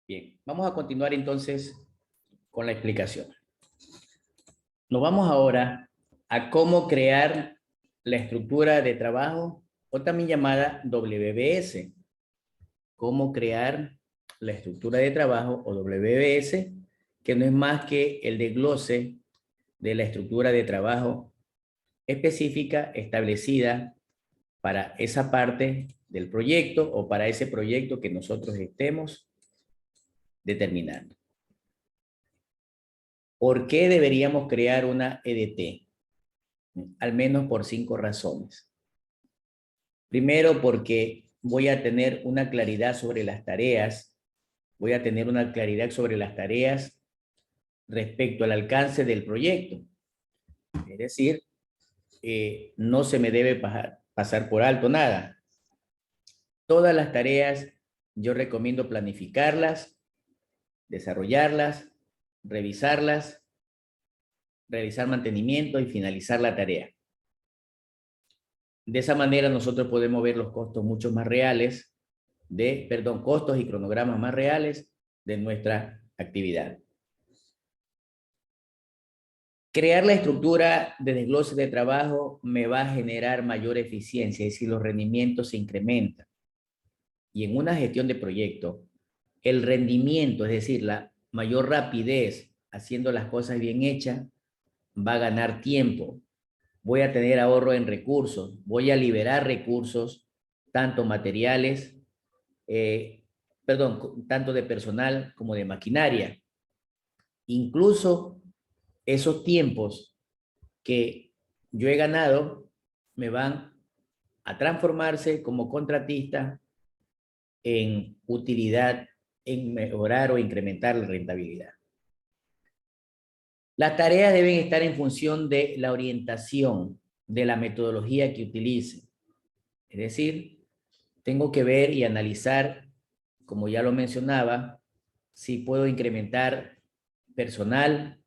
Bien, vamos a continuar entonces con la explicación. Nos vamos ahora a cómo crear la estructura de trabajo, o también llamada WBS. Cómo crear la estructura de trabajo, o WBS, que no es más que el desglose de la estructura de trabajo específica establecida para esa parte del proyecto o para ese proyecto que nosotros estemos determinando. ¿Por qué deberíamos crear una EDT? Al menos por 5 razones. Primero, porque voy a tener una claridad sobre las tareas, respecto al alcance del proyecto. Es decir, no se me debe pasar por alto nada. Todas las tareas yo recomiendo planificarlas, desarrollarlas, revisarlas, realizar mantenimiento y finalizar la tarea. De esa manera nosotros podemos ver los costos mucho más reales costos y cronogramas más reales de nuestra actividad. Crear la estructura de desglose de trabajo me va a generar mayor eficiencia, es decir, los rendimientos se incrementan. Y en una gestión de proyecto, el rendimiento, es decir, la mayor rapidez haciendo las cosas bien hechas, va a ganar tiempo. Voy a tener ahorro en recursos, voy a liberar recursos, tanto materiales, tanto de personal como de maquinaria. Incluso esos tiempos que yo he ganado me van a transformarse como contratista en utilidad, en mejorar o incrementar la rentabilidad. Las tareas deben estar en función de la orientación, de la metodología que utilice. Es decir, tengo que ver y analizar, como ya lo mencionaba, si puedo incrementar personal,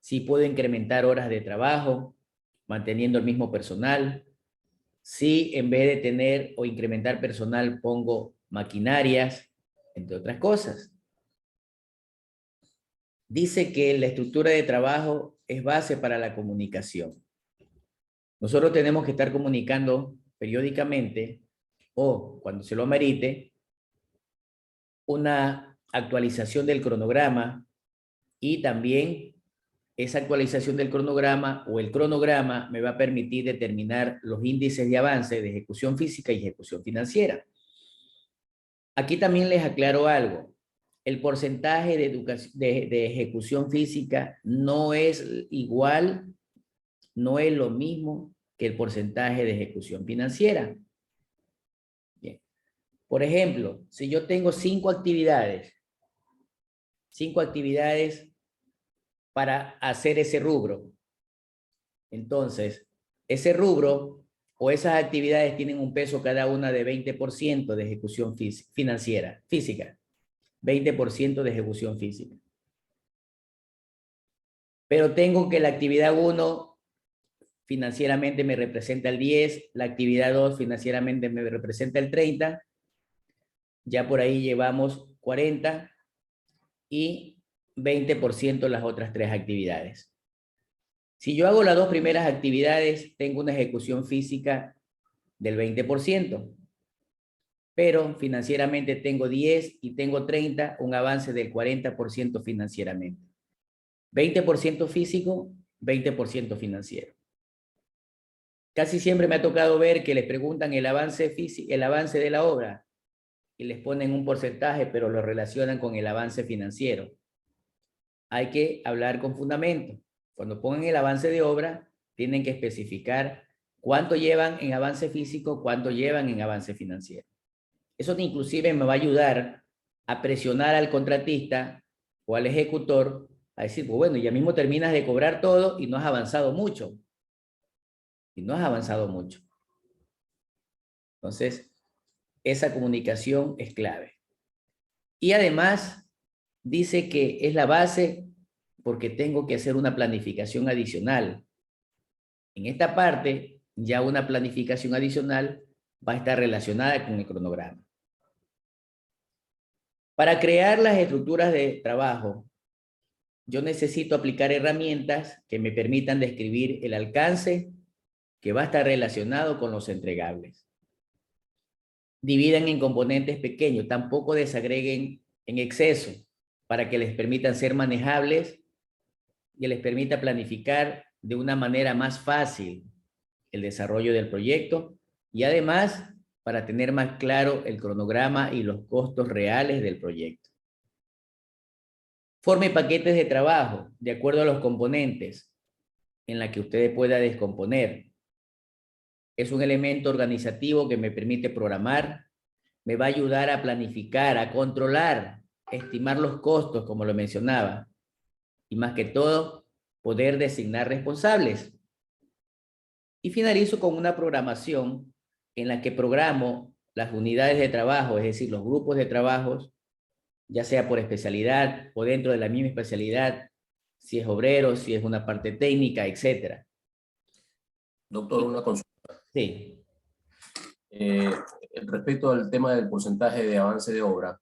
si puedo incrementar horas de trabajo, manteniendo el mismo personal, si en vez de tener o incrementar personal pongo maquinarias, entre otras cosas. Dice que la estructura de trabajo es base para la comunicación. Nosotros tenemos que estar comunicando periódicamente o cuando se lo amerite una actualización del cronograma y también esa actualización del cronograma o el cronograma me va a permitir determinar los índices de avance de ejecución física y ejecución financiera. Aquí también les aclaro algo. El porcentaje de ejecución física no es igual, no es lo mismo que el porcentaje de ejecución financiera. Bien. Por ejemplo, si yo tengo 5 actividades para hacer ese rubro, entonces ese rubro o esas actividades tienen un peso cada una de 20% de ejecución física. 20% de ejecución física. Pero tengo que la actividad 1 financieramente me representa el 10, la actividad 2 financieramente me representa el 30, ya por ahí llevamos 40 y 20% las otras 3 actividades. Si yo hago las 2 primeras actividades, tengo una ejecución física del 20%, pero financieramente tengo 10 y tengo 30, un avance del 40% financieramente. 20% físico, 20% financiero. Casi siempre me ha tocado ver que les preguntan el avance de la obra y les ponen un porcentaje, pero lo relacionan con el avance financiero. Hay que hablar con fundamento. Cuando pongan el avance de obra, tienen que especificar cuánto llevan en avance físico, cuánto llevan en avance financiero. Eso inclusive me va a ayudar a presionar al contratista o al ejecutor a decir, pues bueno, ya mismo terminas de cobrar todo y no has avanzado mucho. Entonces, esa comunicación es clave. Y además, dice que es la base porque tengo que hacer una planificación adicional. En esta parte, ya una planificación adicional va a estar relacionada con el cronograma. Para crear las estructuras de trabajo, yo necesito aplicar herramientas que me permitan describir el alcance que va a estar relacionado con los entregables. Dividan en componentes pequeños, tampoco desagreguen en exceso para que les permitan ser manejables y les permita planificar de una manera más fácil el desarrollo del proyecto y además para tener más claro el cronograma y los costos reales del proyecto. Forme paquetes de trabajo de acuerdo a los componentes en la que usted pueda descomponer. Es un elemento organizativo que me permite programar, me va a ayudar a planificar, a controlar, estimar los costos, como lo mencionaba, y más que todo, poder designar responsables. Y finalizo con una programación en la que programo las unidades de trabajo, es decir, los grupos de trabajos, ya sea por especialidad o dentro de la misma especialidad, si es obrero, si es una parte técnica, etc. Doctor, una consulta. Sí. Eh, Respecto al tema del porcentaje de avance de obra,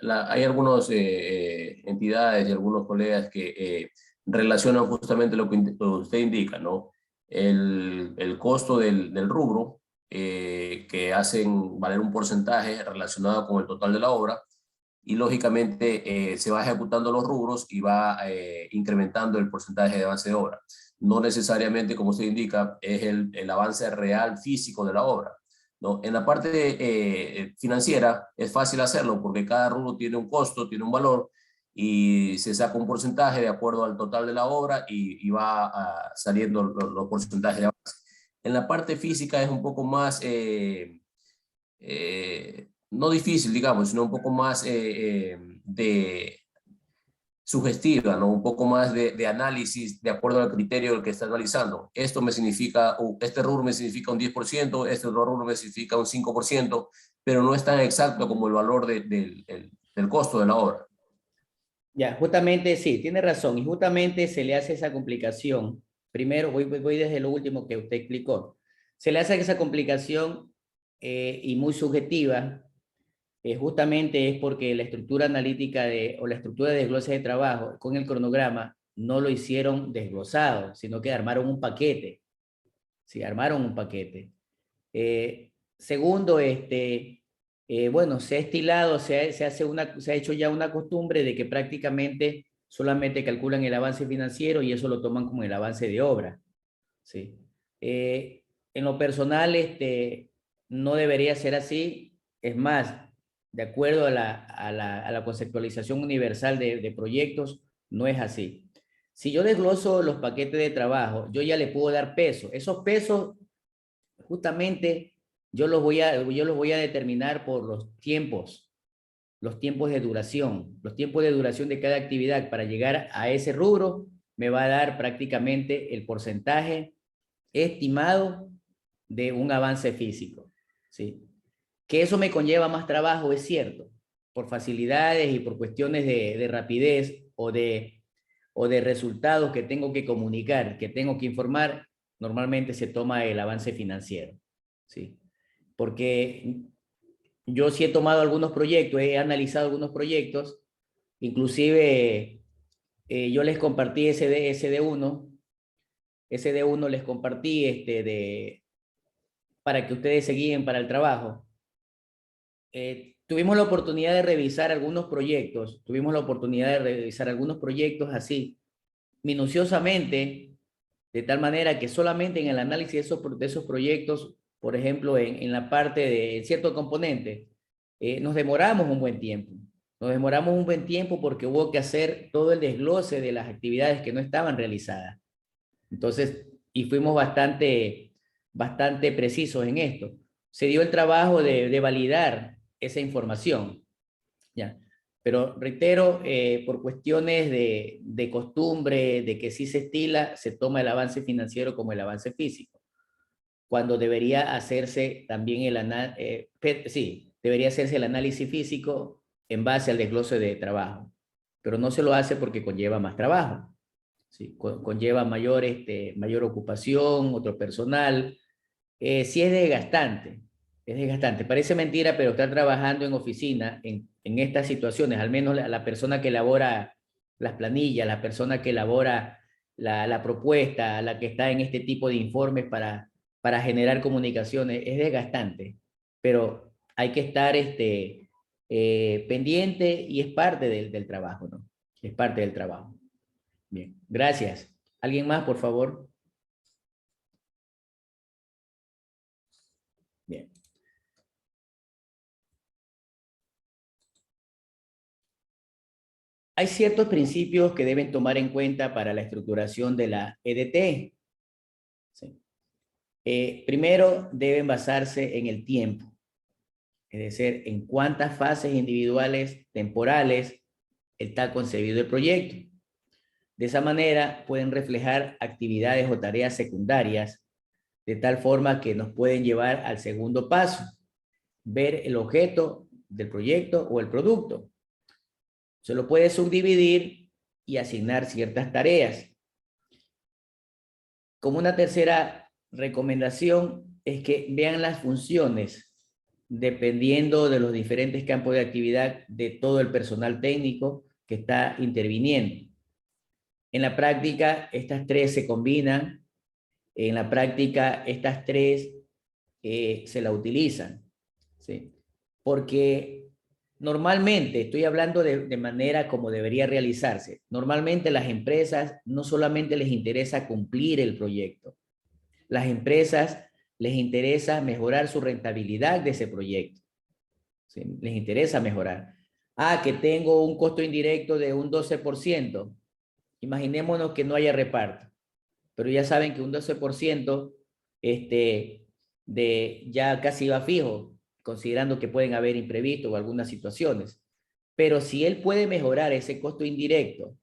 hay algunas entidades y algunos colegas que relacionan justamente lo que usted indica, ¿no? El costo del rubro, que hacen valer un porcentaje relacionado con el total de la obra, y lógicamente se va ejecutando los rubros y va incrementando el porcentaje de avance de obra. No necesariamente, como usted indica, es el avance real físico de la obra, ¿no? En la parte financiera es fácil hacerlo porque cada rubro tiene un costo, tiene un valor y se saca un porcentaje de acuerdo al total de la obra y va saliendo los porcentajes de avance. En la parte física es un poco más... no difícil, digamos, sino un poco más de sugestiva, ¿no? Un poco más de análisis de acuerdo al criterio del que está analizando. Esto me significa, este rubro me significa un 10%, este otro rubro me significa un 5%, pero no es tan exacto como el valor del costo de la obra. Ya, justamente sí, tiene razón. Y justamente se le hace esa complicación. Primero, voy desde lo último que usted explicó. Se le hace esa complicación y muy subjetiva, justamente es porque la estructura analítica o la estructura de desglose de trabajo con el cronograma no lo hicieron desglosado, sino que armaron un paquete. Sí, armaron un paquete. Segundo, bueno, se ha estilado, se ha hecho ya una costumbre de que prácticamente solamente calculan el avance financiero y eso lo toman como el avance de obra. ¿Sí? En lo personal, no debería ser así. Es más, de acuerdo a la conceptualización universal de proyectos, no es así. Si yo desgloso los paquetes de trabajo, yo ya le puedo dar peso. Esos pesos, justamente, yo los voy a determinar por los tiempos de duración. Los tiempos de duración de cada actividad para llegar a ese rubro me va a dar prácticamente el porcentaje estimado de un avance físico, ¿sí? Que eso me conlleva más trabajo, es cierto, por facilidades y por cuestiones de rapidez o de resultados que tengo que comunicar, que tengo que informar, normalmente se toma el avance financiero, ¿sí? Porque yo sí he tomado algunos proyectos, he analizado algunos proyectos, inclusive yo les compartí SD1 les compartí para que ustedes se guíen para el trabajo. Tuvimos la oportunidad de revisar algunos proyectos, así, minuciosamente, de tal manera que solamente en el análisis de esos proyectos, por ejemplo, en la parte de cierto componente, nos demoramos un buen tiempo. Nos demoramos un buen tiempo porque hubo que hacer todo el desglose de las actividades que no estaban realizadas. Entonces, y fuimos bastante precisos en esto. Se dio el trabajo de validar esa información, ¿ya? Pero reitero, por cuestiones de costumbre, de que sí se estila, se toma el avance financiero como el avance físico, cuando debería hacerse también debería hacerse el análisis físico en base al desglose de trabajo, pero no se lo hace porque conlleva más trabajo. ¿Sí? Conlleva mayor ocupación, otro personal, sí es desgastante, Es desgastante. Parece mentira, pero estar trabajando en oficina en estas situaciones, al menos la persona que elabora las planillas, la persona que elabora la propuesta, la que está en este tipo de informes para generar comunicaciones, es desgastante. Pero hay que estar pendiente y es parte del trabajo, ¿no? Es parte del trabajo. Bien, gracias. ¿Alguien más, por favor? Bien. Hay ciertos principios que deben tomar en cuenta para la estructuración de la EDT. ¿Sí? Primero, deben basarse en el tiempo, es decir, en cuántas fases individuales temporales está concebido el proyecto. De esa manera, pueden reflejar actividades o tareas secundarias de tal forma que nos pueden llevar al segundo paso, ver el objeto del proyecto o el producto. Se lo puede subdividir y asignar ciertas tareas. Como una tercera recomendación es que vean las funciones dependiendo de los diferentes campos de actividad de todo el personal técnico que está interviniendo. En la práctica, estas tres se combinan. En la práctica, estas tres se la utilizan. ¿Sí? Porque normalmente, estoy hablando de manera como debería realizarse, normalmente las empresas no solamente les interesa cumplir el proyecto, las empresas les interesa mejorar su rentabilidad de ese proyecto. ¿Sí? Les interesa mejorar. Ah, que tengo un costo indirecto de un 12%. Imaginémonos que no haya reparto, pero ya saben que un 12% ya casi va fijo, considerando que pueden haber imprevistos o algunas situaciones. Pero si él puede mejorar ese costo indirecto,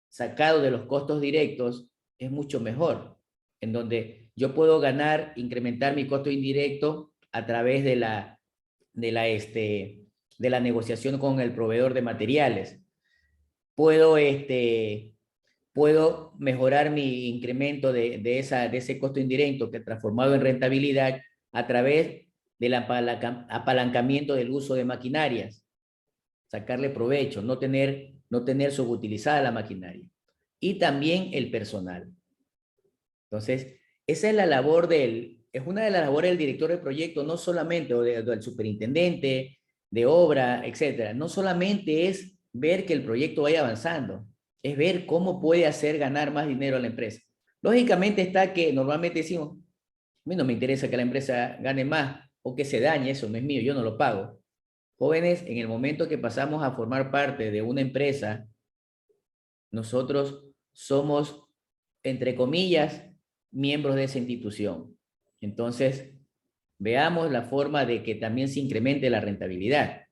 sacado de los costos directos, es mucho mejor. En donde yo puedo ganar, incrementar mi costo indirecto a través de la negociación con el proveedor de materiales. Puedo mejorar mi incremento de ese costo indirecto que transformado en rentabilidad a través del apalancamiento del uso de maquinarias, sacarle provecho, no tener subutilizada la maquinaria. Y también el personal. Entonces, esa es es una de las labores del director de proyecto, no solamente, o del superintendente, de obra, etcétera. No solamente es ver que el proyecto vaya avanzando, es ver cómo puede hacer ganar más dinero a la empresa. Lógicamente está que normalmente decimos, a mí no me interesa que la empresa gane más o que se dañe, eso no es mío, yo no lo pago. Jóvenes, en el momento que pasamos a formar parte de una empresa, nosotros somos, entre comillas, miembros de esa institución. Entonces, veamos la forma de que también se incremente la rentabilidad.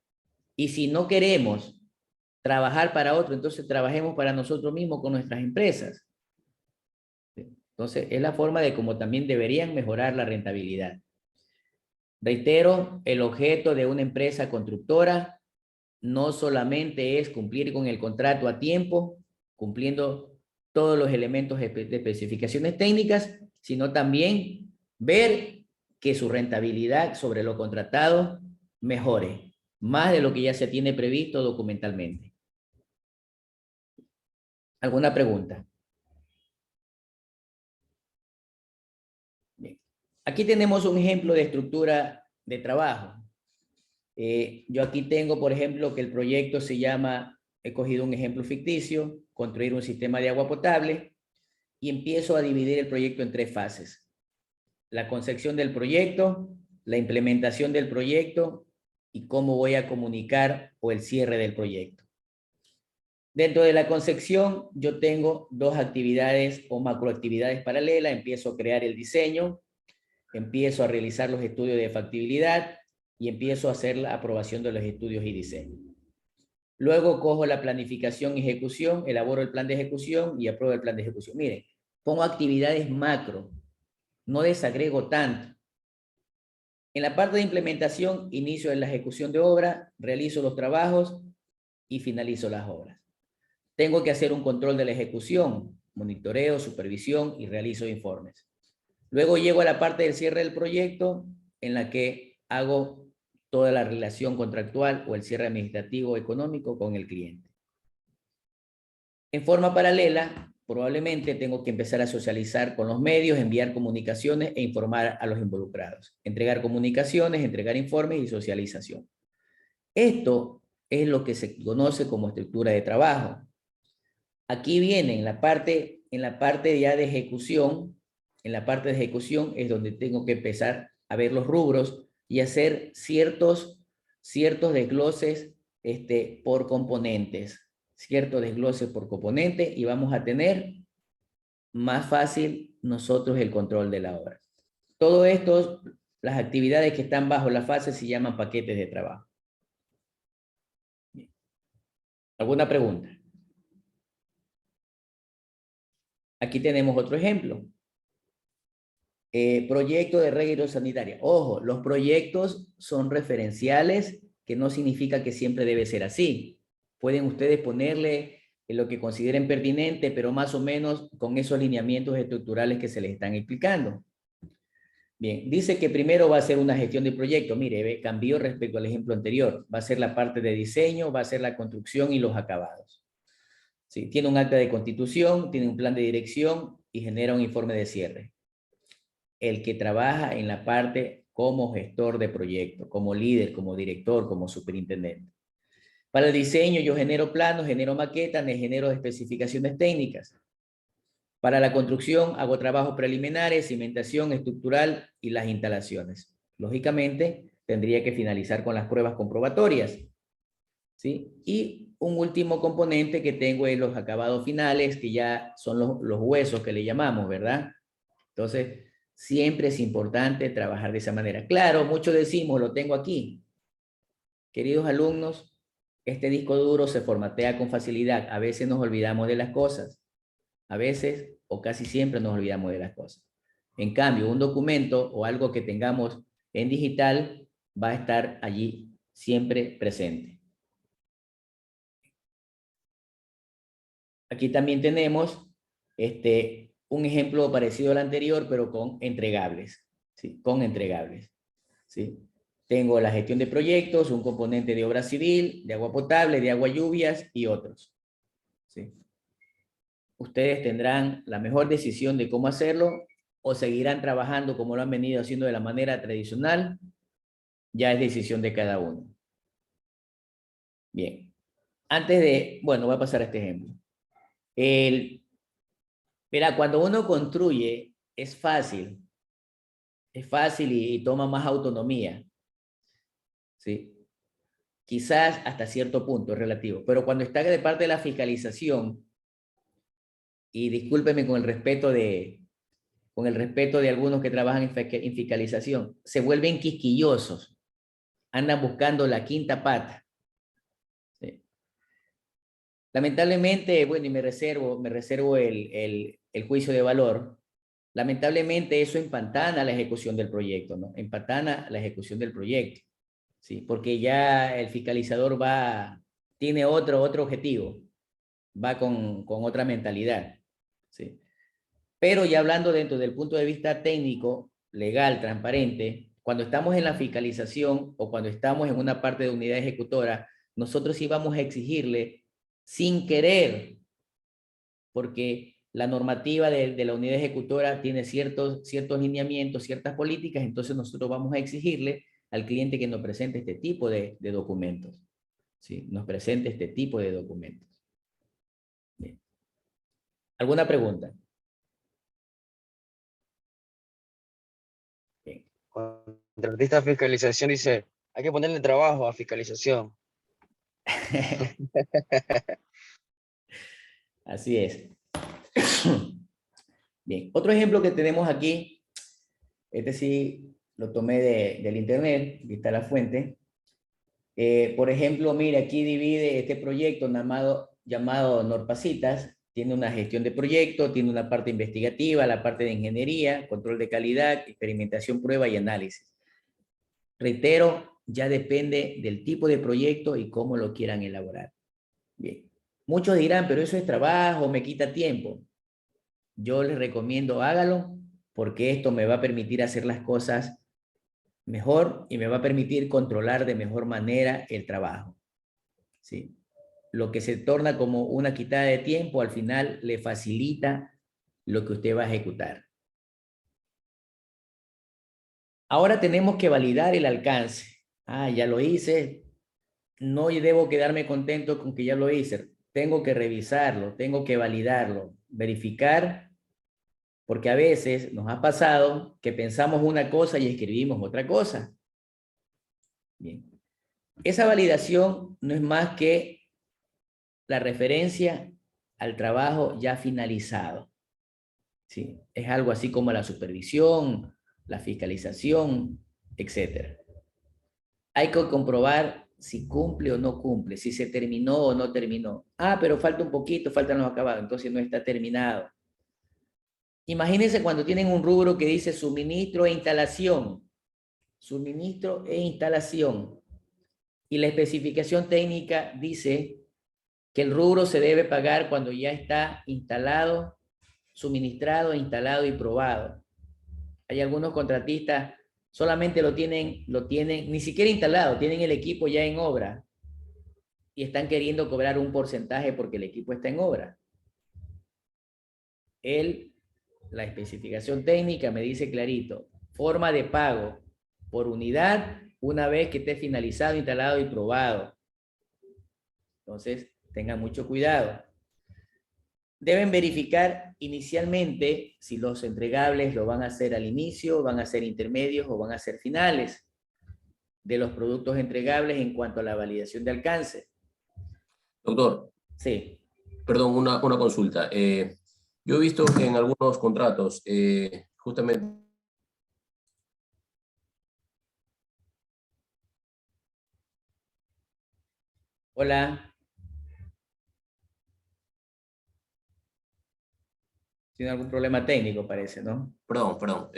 Y si no queremos trabajar para otro, entonces trabajemos para nosotros mismos con nuestras empresas. Entonces, es la forma de cómo también deberían mejorar la rentabilidad. Reitero, el objeto de una empresa constructora no solamente es cumplir con el contrato a tiempo, cumpliendo todos los elementos de especificaciones técnicas, sino también ver que su rentabilidad sobre lo contratado mejore, más de lo que ya se tiene previsto documentalmente. ¿Alguna pregunta? Bien. Aquí tenemos un ejemplo de estructura de trabajo. Yo aquí tengo, por ejemplo, que el proyecto se llama, he cogido un ejemplo ficticio, construir un sistema de agua potable, y empiezo a dividir el proyecto en tres fases. La concepción del proyecto, la implementación del proyecto y cómo voy a comunicar o el cierre del proyecto. Dentro de la concepción, yo tengo dos actividades o macroactividades paralelas. Empiezo a crear el diseño, empiezo a realizar los estudios de factibilidad y empiezo a hacer la aprobación de los estudios y diseño. Luego cojo la planificación y ejecución, elaboro el plan de ejecución y apruebo el plan de ejecución. Miren, pongo actividades macro, no desagrego tanto. En la parte de implementación, inicio en la ejecución de obra, realizo los trabajos y finalizo las obras. Tengo que hacer un control de la ejecución, monitoreo, supervisión y realizo informes. Luego llego a la parte del cierre del proyecto en la que hago toda la relación contractual o el cierre administrativo económico con el cliente. En forma paralela, probablemente tengo que empezar a socializar con los medios, enviar comunicaciones e informar a los involucrados. Entregar comunicaciones, entregar informes y socialización. Esto es lo que se conoce como estructura de trabajo. Aquí viene en la parte ya de ejecución, en la parte de ejecución es donde tengo que empezar a ver los rubros y hacer ciertos desgloses por componentes, y vamos a tener más fácil nosotros el control de la obra. Todo esto, las actividades que están bajo la fase se llaman paquetes de trabajo. ¿Alguna pregunta? Aquí tenemos otro ejemplo. Proyecto de red hidrosanitaria. Ojo, los proyectos son referenciales, que no significa que siempre debe ser así. Pueden ustedes ponerle lo que consideren pertinente, pero más o menos con esos lineamientos estructurales que se les están explicando. Bien, dice que primero va a ser una gestión de proyecto. Mire, cambió respecto al ejemplo anterior. Va a ser la parte de diseño, va a ser la construcción y los acabados. Sí, tiene un acta de constitución, tiene un plan de dirección y genera un informe de cierre. El que trabaja en la parte como gestor de proyecto, como líder, como director, como superintendente. Para el diseño yo genero planos, genero maquetas, genero especificaciones técnicas. Para la construcción hago trabajos preliminares, cimentación estructural y las instalaciones. Lógicamente tendría que finalizar con las pruebas comprobatorias, ¿sí? Y un último componente que tengo es los acabados finales, que ya son los huesos que le llamamos, ¿verdad? Entonces, siempre es importante trabajar de esa manera. Claro, muchos decimos, lo tengo aquí. Queridos alumnos, este disco duro se formatea con facilidad. A veces nos olvidamos de las cosas. A veces, o casi siempre, nos olvidamos de las cosas. En cambio, un documento o algo que tengamos en digital va a estar allí siempre presente. Aquí también tenemos un ejemplo parecido al anterior, pero con entregables. ¿Sí? Con entregables. ¿Sí? Tengo la gestión de proyectos, un componente de obra civil, de agua potable, de agua lluvias y otros. ¿Sí? Ustedes tendrán la mejor decisión de cómo hacerlo o seguirán trabajando como lo han venido haciendo de la manera tradicional. Ya es decisión de cada uno. Bien. Bueno, voy a pasar a este ejemplo. Mira, cuando uno construye es fácil y toma más autonomía, ¿sí? Quizás hasta cierto punto es relativo, pero cuando está de parte de la fiscalización, y discúlpeme con el respeto de algunos que trabajan en fiscalización, se vuelven quisquillosos, andan buscando la quinta pata. ¿Sí? Lamentablemente, bueno, y me reservo el juicio de valor. Lamentablemente eso empantana la ejecución del proyecto, ¿no? Empantana la ejecución del proyecto, ¿sí? Porque ya el fiscalizador tiene otro objetivo, va con otra mentalidad, ¿sí? Pero ya hablando dentro del punto de vista técnico, legal, transparente, cuando estamos en la fiscalización o cuando estamos en una parte de unidad ejecutora, nosotros sí vamos a exigirle sin querer, porque la normativa de la unidad ejecutora tiene ciertos lineamientos, ciertas políticas, entonces nosotros vamos a exigirle al cliente que nos presente este tipo de documentos. ¿Sí? Nos presente este tipo de documentos. Bien. ¿Alguna pregunta? Bien. Contratista de fiscalización dice, hay que ponerle trabajo a fiscalización. Así es. Bien, otro ejemplo que tenemos aquí, este sí lo tomé del internet, aquí está la fuente. Por ejemplo, mire, aquí divide este proyecto llamado Norpacitas, tiene una gestión de proyecto, tiene una parte investigativa, la parte de ingeniería, control de calidad, experimentación, prueba y análisis. Reitero, ya depende del tipo de proyecto y cómo lo quieran elaborar. Bien, muchos dirán, pero eso es trabajo, me quita tiempo. Yo les recomiendo hágalo porque esto me va a permitir hacer las cosas mejor y me va a permitir controlar de mejor manera el trabajo. ¿Sí? Lo que se torna como una quitada de tiempo, al final le facilita lo que usted va a ejecutar. Ahora tenemos que validar el alcance. Ah, ya lo hice. No debo quedarme contento con que ya lo hice. Tengo que revisarlo, tengo que validarlo, verificar, porque a veces nos ha pasado que pensamos una cosa y escribimos otra cosa. Bien. Esa validación no es más que la referencia al trabajo ya finalizado. ¿Sí? Es algo así como la supervisión, la fiscalización, etc. Hay que comprobar si cumple o no cumple, si se terminó o no terminó. Ah, pero falta un poquito, faltan los acabados, entonces no está terminado. Imagínense cuando tienen un rubro que dice suministro e instalación. Suministro e instalación. Y la especificación técnica dice que el rubro se debe pagar cuando ya está instalado, suministrado, instalado y probado. Hay algunos contratistas solamente lo tienen ni siquiera instalado, tienen el equipo ya en obra y están queriendo cobrar un porcentaje porque el equipo está en obra. La especificación técnica me dice clarito, forma de pago por unidad una vez que esté finalizado, instalado y probado. Entonces, tengan mucho cuidado. Deben verificar inicialmente si los entregables lo van a hacer al inicio, van a ser intermedios o van a ser finales de los productos entregables en cuanto a la validación de alcance. Doctor, Sí. perdón, una consulta. Yo he visto que en algunos contratos, justamente... Hola. Tiene algún problema técnico, parece, ¿no? Perdón,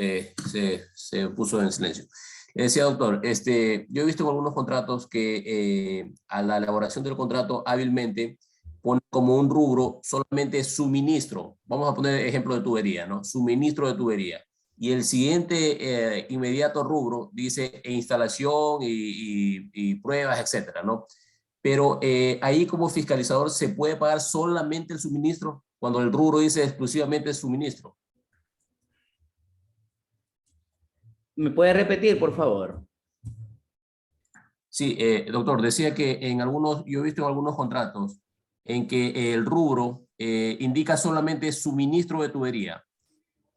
se puso en silencio. Decía, doctor, yo he visto en algunos contratos que a la elaboración del contrato hábilmente pone como un rubro solamente suministro. Vamos a poner ejemplo de tubería, ¿no? Suministro de tubería. Y el siguiente inmediato rubro dice instalación y pruebas, etcétera, ¿no? Pero ahí como fiscalizador se puede pagar solamente el suministro cuando el rubro dice exclusivamente suministro. ¿Me puede repetir, por favor? Sí, doctor, decía que yo he visto en algunos contratos en que el rubro indica solamente suministro de tubería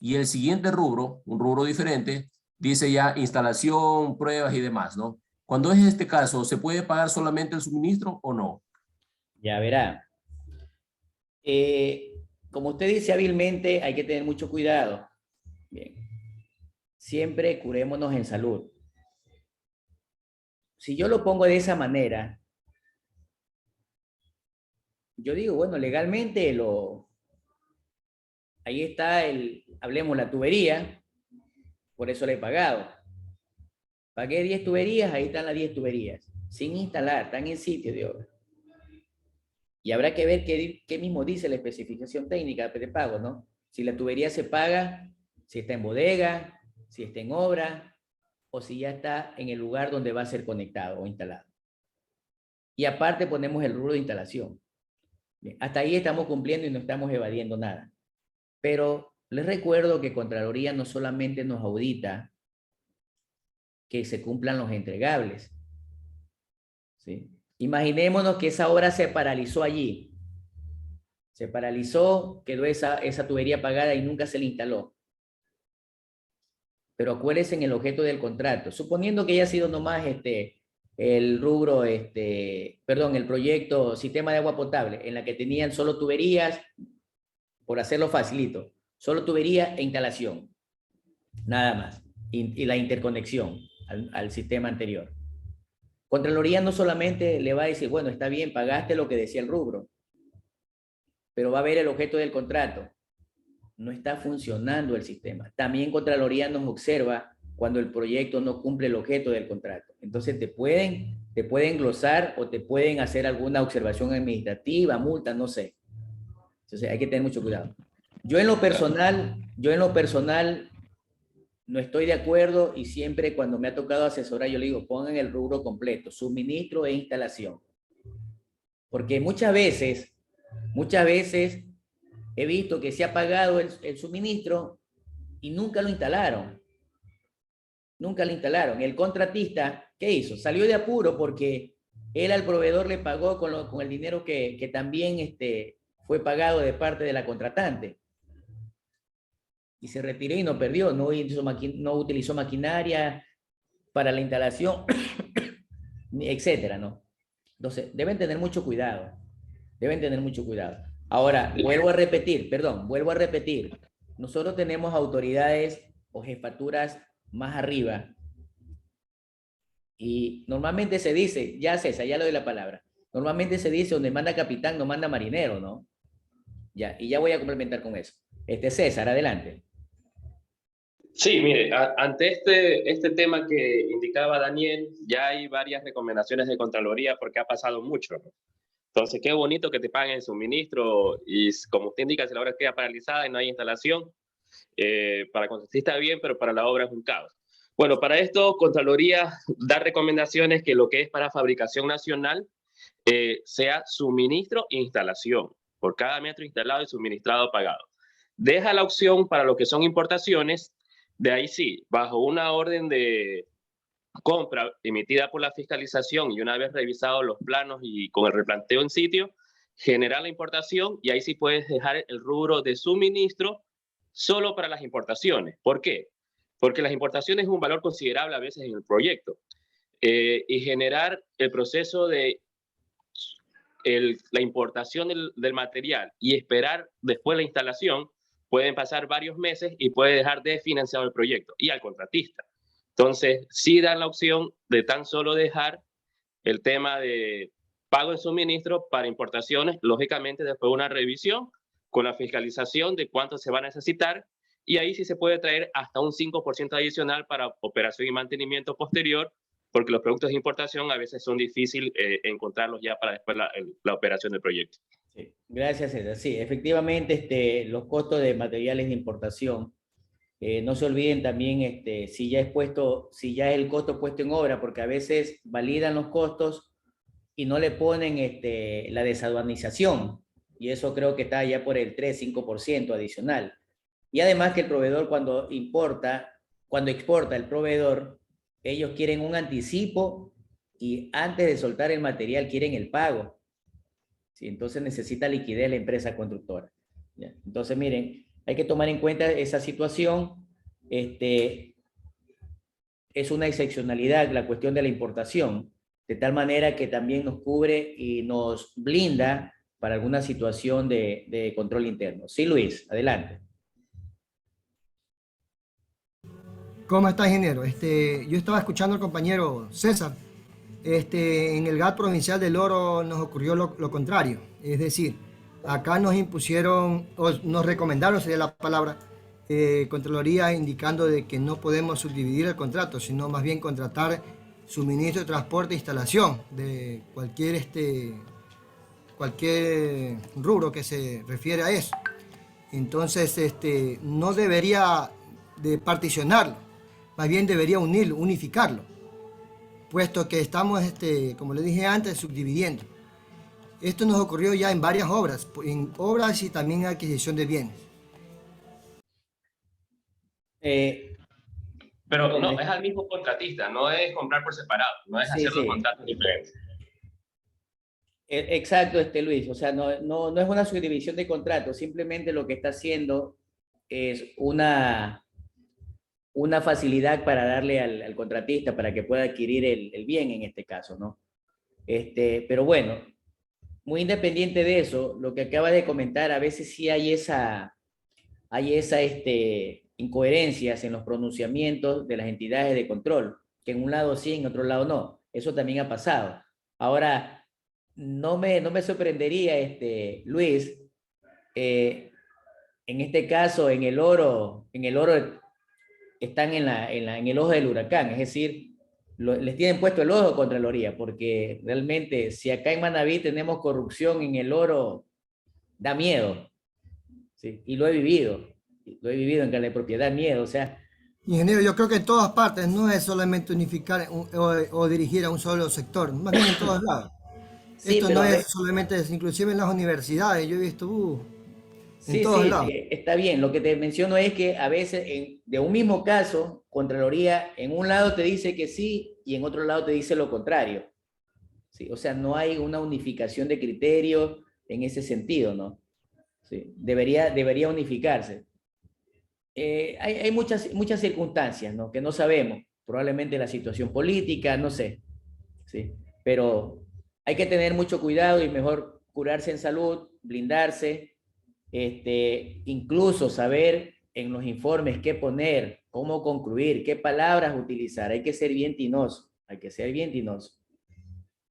y el siguiente rubro, un rubro diferente, dice ya instalación, pruebas y demás, ¿no? Cuando es este caso, ¿se puede pagar solamente el suministro o no? Ya verá. Como usted dice hábilmente, hay que tener mucho cuidado. Bien. Siempre curémonos en salud. Si yo lo pongo de esa manera, yo digo, bueno, legalmente ahí está hablemos, la tubería, por eso le he pagado. Pagué 10 tuberías, ahí están las 10 tuberías, sin instalar, están en sitio de obra. Y habrá que ver qué mismo dice la especificación técnica de pago, ¿no? Si la tubería se paga, si está en bodega, si está en obra, o si ya está en el lugar donde va a ser conectado o instalado. Y aparte ponemos el rubro de instalación. Bien, hasta ahí estamos cumpliendo y no estamos evadiendo nada. Pero les recuerdo que Contraloría no solamente nos audita que se cumplan los entregables, ¿sí? Imaginémonos que esa obra se paralizó allí. Se paralizó, quedó esa tubería apagada y nunca se le instaló. Pero acuérdense en el objeto del contrato. Suponiendo que haya sido nomás el rubro, el proyecto Sistema de Agua Potable, en la que tenían solo tuberías, por hacerlo facilito, solo tubería e instalación, nada más, y la interconexión al sistema anterior. Contraloría no solamente le va a decir, bueno, está bien, pagaste lo que decía el rubro, pero va a ver el objeto del contrato. No está funcionando el sistema. También Contraloría nos observa cuando el proyecto no cumple el objeto del contrato. Entonces te pueden glosar o te pueden hacer alguna observación administrativa, multa, no sé. Entonces hay que tener mucho cuidado. Yo en lo personal no estoy de acuerdo y siempre cuando me ha tocado asesorar yo le digo, pongan el rubro completo, suministro e instalación. Porque muchas veces he visto que se ha pagado el suministro y nunca lo instalaron. Nunca lo instalaron. El contratista, ¿qué hizo? Salió de apuro porque él al proveedor le pagó con el dinero que también fue pagado de parte de la contratante. Y se retiró y no perdió, no utilizó maquinaria para la instalación, etcétera, ¿no? Entonces, deben tener mucho cuidado. Deben tener mucho cuidado. Ahora, vuelvo a repetir. Nosotros tenemos autoridades o jefaturas más arriba y normalmente se dice, ya César, ya le doy la palabra, normalmente se dice donde manda capitán no manda marinero, ¿no? Ya, y ya voy a complementar con eso. César, adelante. Sí, mire, ante este tema que indicaba Daniel, ya hay varias recomendaciones de Contraloría porque ha pasado mucho. Entonces, qué bonito que te paguen el suministro y como usted indica, si la obra queda paralizada y no hay instalación, para contratista está bien, pero para la obra es un caos. Bueno, para esto, Contraloría da recomendaciones que lo que es para fabricación nacional sea suministro e instalación, por cada metro instalado y suministrado pagado. Deja la opción para lo que son importaciones, de ahí sí, bajo una orden de compra emitida por la fiscalización y una vez revisados los planos y con el replanteo en sitio, generar la importación y ahí sí puedes dejar el rubro de suministro solo para las importaciones. ¿Por qué? Porque las importaciones es un valor considerable a veces en el proyecto y generar el proceso de la importación del material y esperar después la instalación pueden pasar varios meses y puede dejar desfinanciado el proyecto y al contratista. Entonces, sí dan la opción de tan solo dejar el tema de pago de suministro para importaciones, lógicamente después de una revisión con la fiscalización de cuánto se va a necesitar y ahí sí se puede traer hasta un 5% adicional para operación y mantenimiento posterior, porque los productos de importación a veces son difíciles encontrarlos ya para después la operación del proyecto. Sí, gracias, César. Sí, efectivamente, los costos de materiales de importación, no se olviden también si ya es el costo puesto en obra, porque a veces validan los costos y no le ponen la desaduanización, y eso creo que está ya por el 3-5% adicional. Y además que el proveedor cuando exporta el proveedor, ellos quieren un anticipo y antes de soltar el material quieren el pago. ¿Sí? Entonces necesita liquidez la empresa constructora. ¿Ya? Entonces miren, hay que tomar en cuenta esa situación. Es una excepcionalidad la cuestión de la importación, de tal manera que también nos cubre y nos blinda para alguna situación de control interno. Sí, Luis, adelante. ¿Cómo está, ingeniero? Yo estaba escuchando al compañero César. En el GAT provincial del Oro nos ocurrió lo contrario. Es decir, acá nos impusieron, o nos recomendaron, sería la palabra, Contraloría indicando de que no podemos subdividir el contrato, sino más bien contratar suministro, transporte e instalación de cualquier rubro que se refiere a eso. Entonces, no debería de particionarlo, más bien debería unificarlo, puesto que estamos, como le dije antes, subdividiendo. Esto nos ocurrió ya en varias obras, y también en adquisición de bienes. Pero no, es al mismo contratista, no es comprar por separado, no es hacer los contratos diferentes. Exacto, Luis. O sea, no es una subdivisión de contrato, simplemente lo que está haciendo es una facilidad para darle al contratista para que pueda adquirir el bien en este caso, ¿no? Pero bueno, muy independiente de eso, lo que acaba de comentar, a veces sí hay esa incoherencias en los pronunciamientos de las entidades de control, que en un lado sí, en otro lado no. Eso también ha pasado. Ahora, no me sorprendería, Luis, en este caso, en el oro están en el ojo del huracán, es decir, les tienen puesto el ojo Contraloría, porque realmente si acá en Manabí tenemos corrupción en el oro, da miedo, ¿sí? Y lo he vivido en carne de propiedad, miedo, o sea, Ingeniero, yo creo que en todas partes no es solamente unificar o dirigir a un solo sector, más bien en todos lados. Sí, Esto pero no a es ver, solamente, inclusive en las universidades, yo he visto en sí, todos sí, lados. está bien. Lo que te menciono es que a veces de un mismo caso, Contraloría en un lado te dice que sí y en otro lado te dice lo contrario. ¿Sí? O sea, no hay una unificación de criterios en ese sentido, ¿no? Sí, debería unificarse. Hay muchas circunstancias, ¿no? Que no sabemos. Probablemente la situación política, no sé. ¿Sí? Pero hay que tener mucho cuidado y mejor curarse en salud, blindarse, incluso saber en los informes qué poner, cómo concluir, qué palabras utilizar. Hay que ser bien tinoso, hay que ser bien tinoso.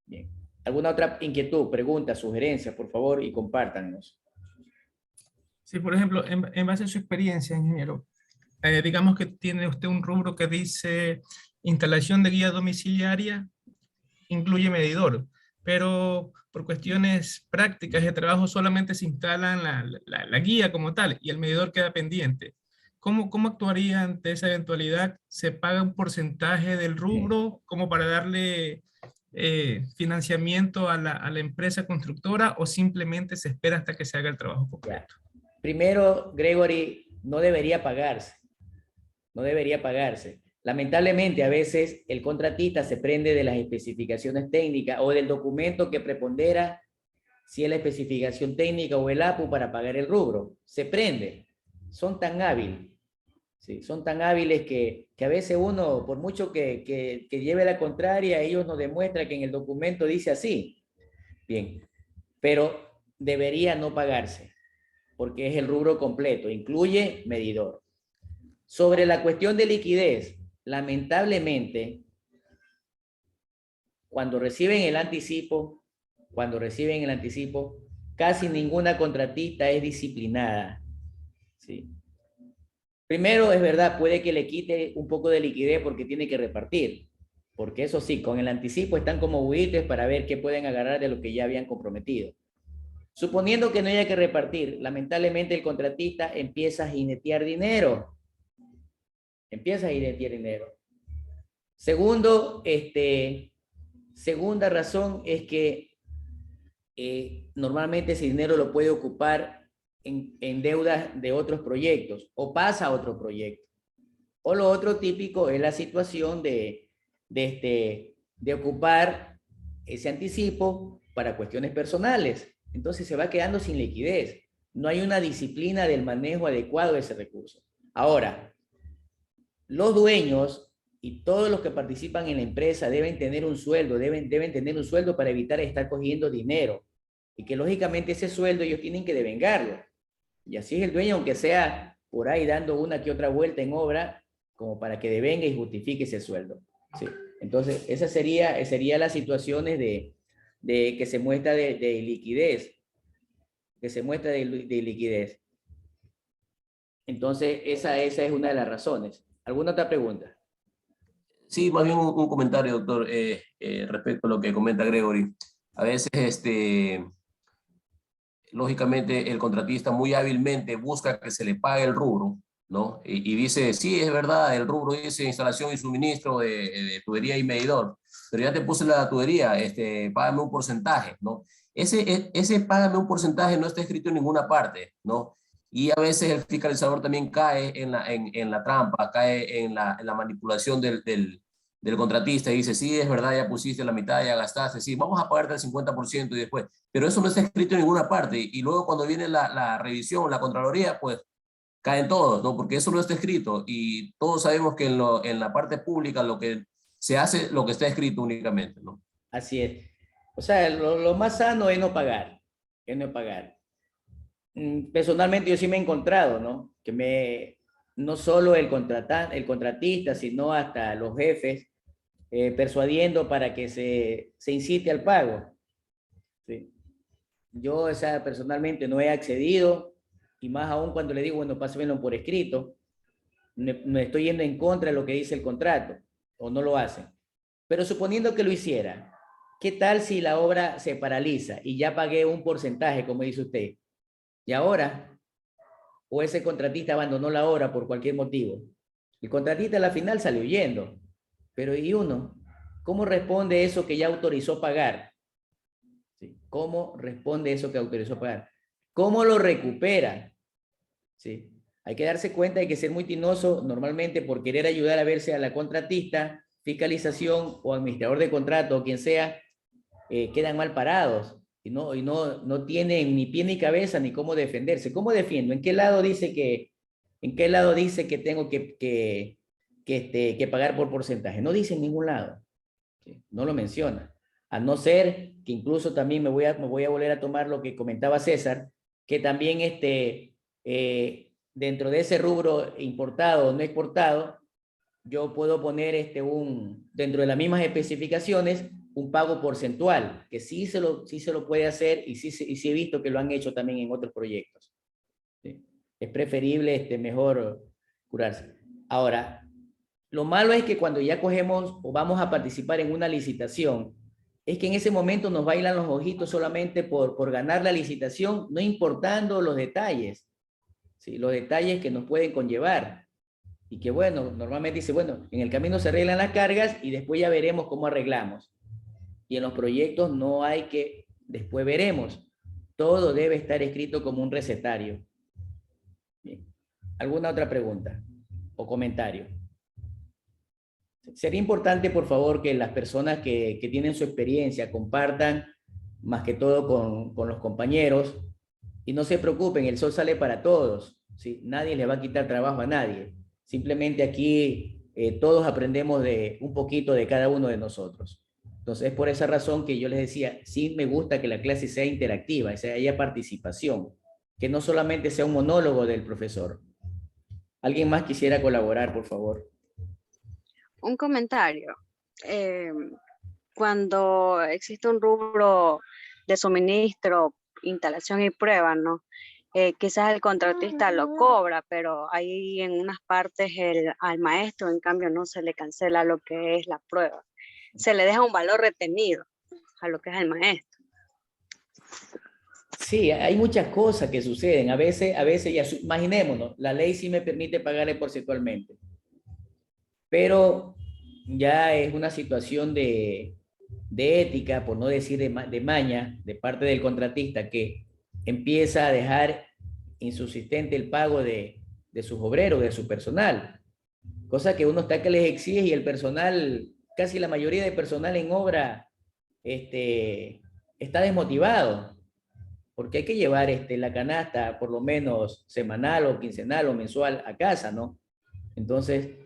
Bien. ¿Alguna otra inquietud, pregunta, sugerencia, por favor, y compártanos? Sí, por ejemplo, en base a su experiencia, ingeniero, digamos que tiene usted un rubro que dice instalación de guía domiciliaria, incluye medidor, pero por cuestiones prácticas de trabajo solamente se instala la guía como tal y el medidor queda pendiente. ¿Cómo actuaría ante esa eventualidad? ¿Se paga un porcentaje del rubro como para darle financiamiento a la empresa constructora o simplemente se espera hasta que se haga el trabajo Ya. completo? Primero, Gregory, no debería pagarse, no debería pagarse. Lamentablemente, a veces el contratista se prende de las especificaciones técnicas o del documento que prepondera si es la especificación técnica o el APU para pagar el rubro. Se prende. Son tan hábiles, ¿sí? Son tan hábiles que a veces uno, por mucho que lleve la contraria, ellos nos demuestran que en el documento dice así. Bien, pero debería no pagarse porque es el rubro completo, incluye medidor. Sobre la cuestión de liquidez, lamentablemente, cuando reciben el anticipo, casi ninguna contratista es disciplinada. ¿Sí? Primero, es verdad, puede que le quite un poco de liquidez porque tiene que repartir, porque eso sí, con el anticipo están como buitres para ver qué pueden agarrar de lo que ya habían comprometido. Suponiendo que no haya que repartir, lamentablemente el contratista empieza a jinetear dinero. Segundo, segunda razón es que normalmente ese dinero lo puede ocupar en deudas de otros proyectos o pasa a otro proyecto. O lo otro típico es la situación de ocupar ese anticipo para cuestiones personales. Entonces se va quedando sin liquidez. No hay una disciplina del manejo adecuado de ese recurso. Ahora, los dueños y todos los que participan en la empresa deben tener un sueldo, deben tener un sueldo para evitar estar cogiendo dinero. Y que lógicamente ese sueldo ellos tienen que devengarlo. Y así es el dueño, aunque sea por ahí dando una que otra vuelta en obra, como para que devenga y justifique ese sueldo. Sí. Entonces, esas serían las situaciones de que se muestra de liquidez, que se muestra de liquidez. Entonces, esa es una de las razones. ¿Alguna otra pregunta? Sí, más bien un comentario, doctor, respecto a lo que comenta Gregory. A veces, lógicamente, el contratista muy hábilmente busca que se le pague el rubro, ¿no? Y dice, sí, es verdad, el rubro dice instalación y suministro de tubería y medidor, pero ya te puse la tubería, págame un porcentaje, ¿no? Ese págame un porcentaje no está escrito en ninguna parte, ¿no? Y a veces el fiscalizador también cae en la trampa, cae en la manipulación del contratista y dice, sí, es verdad, ya pusiste la mitad, ya gastaste, sí, vamos a pagarte el 50% y después, pero eso no está escrito en ninguna parte y luego cuando viene la revisión, la Contraloría, pues caen todos, ¿no? Porque eso no está escrito y todos sabemos que en la parte pública lo que se hace, lo que está escrito únicamente, ¿no? Así es. O sea, lo más sano es no pagar, Personalmente yo sí me he encontrado, ¿no? No solo el contratista, sino hasta los jefes persuadiendo para que se incite al pago. ¿Sí? Yo, o sea, personalmente no he accedido, y más aún cuando le digo, bueno, pásenmelo por escrito, me estoy yendo en contra de lo que dice el contrato, o no lo hacen. Pero suponiendo que lo hiciera, ¿qué tal si la obra se paraliza y ya pagué un porcentaje, como dice usted? Y ahora, o ese contratista abandonó la obra por cualquier motivo. El contratista a la final salió huyendo. Pero ¿y uno? ¿Cómo responde eso que ya autorizó pagar? ¿Sí? ¿Cómo responde eso que autorizó pagar? ¿Cómo lo recupera? ¿Sí? Hay que darse cuenta, hay que ser muy tinoso normalmente por querer ayudar a verse a la contratista, fiscalización o administrador de contrato o quien sea, quedan mal parados y no tienen ni pie ni cabeza ni cómo defenderse. ¿Cómo defiendo? ¿En qué lado dice que tengo que pagar por porcentaje? No dice en ningún lado. ¿Sí? No lo menciona. A no ser que incluso también me voy a volver a tomar lo que comentaba César, que también dentro de ese rubro importado o no exportado, yo puedo poner dentro de las mismas especificaciones un pago porcentual, que sí se lo puede hacer y sí he visto que lo han hecho también en otros proyectos. ¿Sí? Es preferible mejor curarse. Ahora, lo malo es que cuando ya cogemos o vamos a participar en una licitación, es que en ese momento nos bailan los ojitos solamente por ganar la licitación, no importando los detalles, ¿sí? Los detalles que nos pueden conllevar. Y que bueno, normalmente dice, bueno, en el camino se arreglan las cargas y después ya veremos cómo arreglamos. Y en los proyectos no hay que, después veremos. Todo debe estar escrito como un recetario. Bien. ¿Alguna otra pregunta o comentario? Sería importante, por favor, que las personas que tienen su experiencia compartan más que todo con los compañeros y no se preocupen, el sol sale para todos, ¿sí? Nadie le va a quitar trabajo a nadie. Simplemente aquí todos aprendemos de un poquito de cada uno de nosotros. Entonces, es por esa razón que yo les decía, sí me gusta que la clase sea interactiva, que haya participación, que no solamente sea un monólogo del profesor. ¿Alguien más quisiera colaborar, por favor? Un comentario. Eh, Cuando existe un rubro de suministro, instalación y prueba, ¿no? Quizás el contratista lo cobra, pero ahí en unas partes al maestro, en cambio, no se le cancela lo que es la prueba. Se le deja un valor retenido a lo que es el maestro. Sí, hay muchas cosas que suceden. A veces ya, imaginémonos, la ley sí me permite pagarle porcentualmente, pero ya es una situación de ética, por no decir de maña, de parte del contratista, que empieza a dejar insubsistente el pago de sus obreros, de su personal. Cosa que uno está que les exige y el personal, casi la mayoría de personal en obra, está desmotivado, porque hay que llevar la canasta por lo menos semanal o quincenal o mensual a casa, ¿no? Entonces,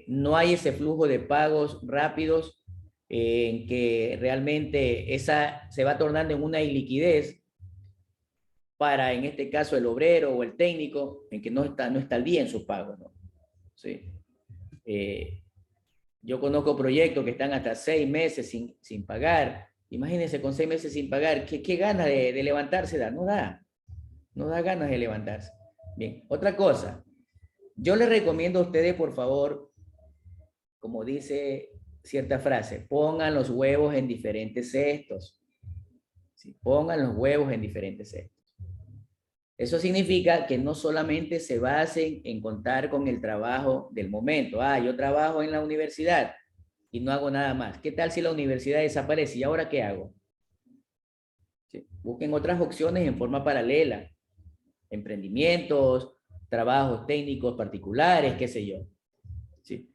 no hay ese flujo de pagos rápidos en que realmente esa se va tornando en una iliquidez para, en este caso, el obrero o el técnico, en que no está al día en sus pagos, ¿no? Sí. Yo conozco proyectos que están hasta 6 meses sin pagar. Imagínense con 6 meses sin pagar, ¿qué ganas de levantarse da? No da ganas de levantarse. Bien, otra cosa. Yo les recomiendo a ustedes, por favor, como dice cierta frase, pongan los huevos en diferentes cestos. ¿Sí? Pongan los huevos en diferentes cestos. Eso significa que no solamente se basen en contar con el trabajo del momento. Yo trabajo en la universidad y no hago nada más. ¿Qué tal si la universidad desaparece? ¿Y ahora qué hago? ¿Sí? Busquen otras opciones en forma paralela. Emprendimientos, trabajos técnicos particulares, qué sé yo. ¿Sí?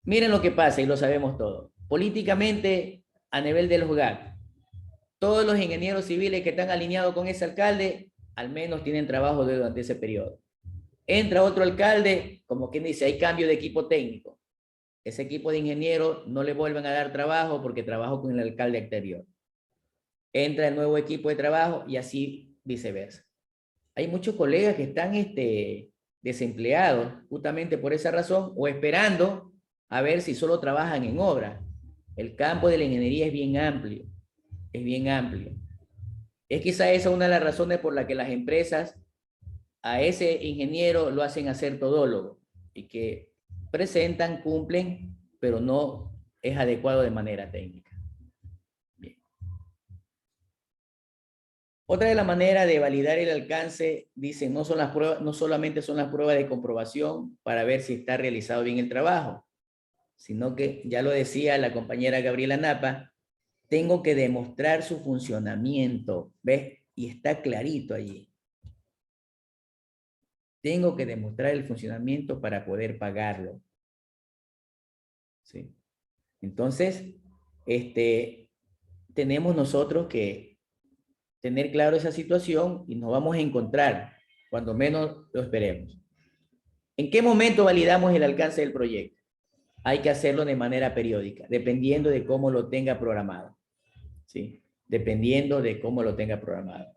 Miren lo que pasa y lo sabemos todo. Políticamente, a nivel del JUGAC, todos los ingenieros civiles que están alineados con ese alcalde, al menos tienen trabajo durante ese periodo. Entra otro alcalde, como quien dice, hay cambio de equipo técnico. Ese equipo de ingenieros no le vuelven a dar trabajo porque trabajó con el alcalde anterior. Entra el nuevo equipo de trabajo y así viceversa. Hay muchos colegas que están desempleados justamente por esa razón o esperando a ver si solo trabajan en obra. El campo de la ingeniería es bien amplio, es bien amplio. Es quizá esa una de las razones por las que las empresas a ese ingeniero lo hacen hacer todólogo y que presentan, cumplen, pero no es adecuado de manera técnica. Bien. Otra de las maneras de validar el alcance, dicen, no solamente son las pruebas de comprobación para ver si está realizado bien el trabajo, sino que, ya lo decía la compañera Gabriela Napa, tengo que demostrar su funcionamiento, ¿ves? Y está clarito allí. Tengo que demostrar el funcionamiento para poder pagarlo. ¿Sí? Entonces, tenemos nosotros que tener claro esa situación y nos vamos a encontrar, cuando menos lo esperemos. ¿En qué momento validamos el alcance del proyecto? Hay que hacerlo de manera periódica, dependiendo de cómo lo tenga programado. ¿Sí? Dependiendo de cómo lo tenga programado.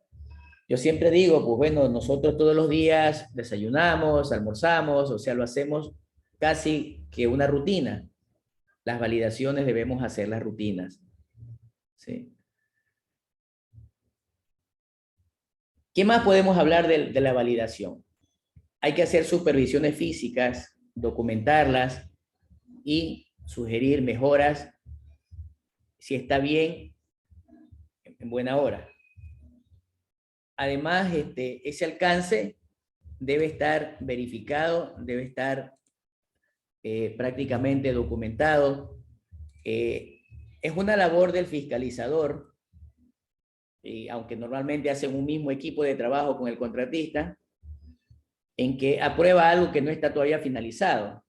Yo siempre digo, pues bueno, nosotros todos los días desayunamos, almorzamos, o sea, lo hacemos casi que una rutina. Las validaciones debemos hacer las rutinas. ¿Sí? ¿Qué más podemos hablar de la validación? Hay que hacer supervisiones físicas, documentarlas y sugerir mejoras si está bien, en buena hora. Además, ese alcance debe estar verificado, debe estar prácticamente documentado. Es una labor del fiscalizador, aunque normalmente hacen un mismo equipo de trabajo con el contratista, en que aprueba algo que no está todavía finalizado.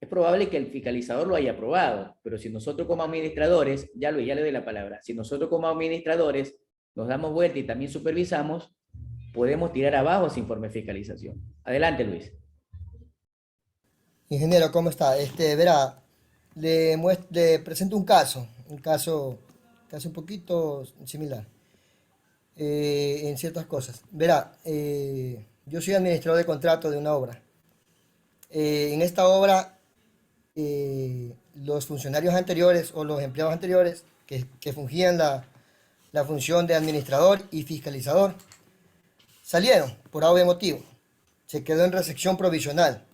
Es probable que el fiscalizador lo haya aprobado, pero si nosotros como administradores, ya le doy la palabra, si nosotros como administradores nos damos vuelta y también supervisamos, podemos tirar abajo ese informe de fiscalización. Adelante, Luis. Ingeniero, ¿cómo está? Verá, le presento un caso un poquito similar en ciertas cosas. Verá, yo soy administrador de contrato de una obra. En esta obra, los funcionarios anteriores o los empleados anteriores que fungían la función de administrador y fiscalizador salieron por algún motivo. Se quedó en recepción provisional.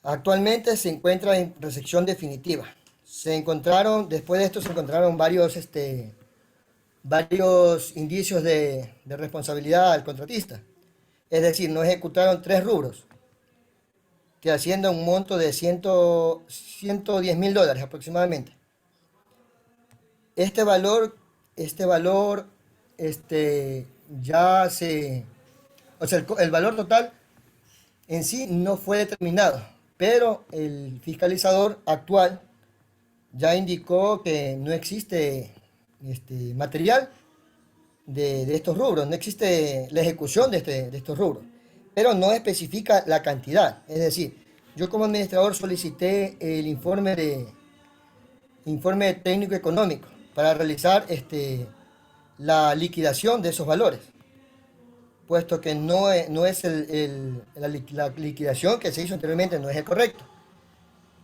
Actualmente se encuentra en recepción definitiva. Después de esto se encontraron varios indicios de responsabilidad al contratista. Es decir, no ejecutaron 3 rubros, que asciende a un monto de $110.000 aproximadamente. Este valor, o sea, el valor total en sí no fue determinado, pero el fiscalizador actual ya indicó que no existe material de estos rubros, no existe la ejecución de estos rubros, pero no especifica la cantidad. Es decir, yo como administrador solicité el informe técnico económico para realizar la liquidación de esos valores, puesto que no es la liquidación que se hizo anteriormente, no es el correcto.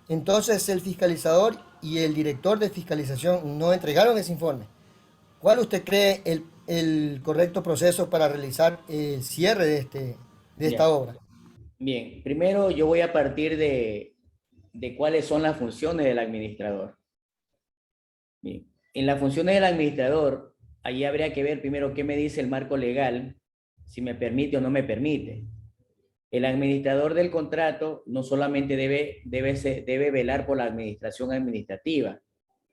Entonces el fiscalizador y el director de fiscalización no entregaron ese informe. ¿Cuál usted cree el correcto proceso para realizar el cierre de esta obra? Bien, primero yo voy a partir de cuáles son las funciones del administrador. Bien, en las funciones del administrador, ahí habría que ver primero qué me dice el marco legal, si me permite o no me permite. El administrador del contrato no solamente debe velar por la administración administrativa,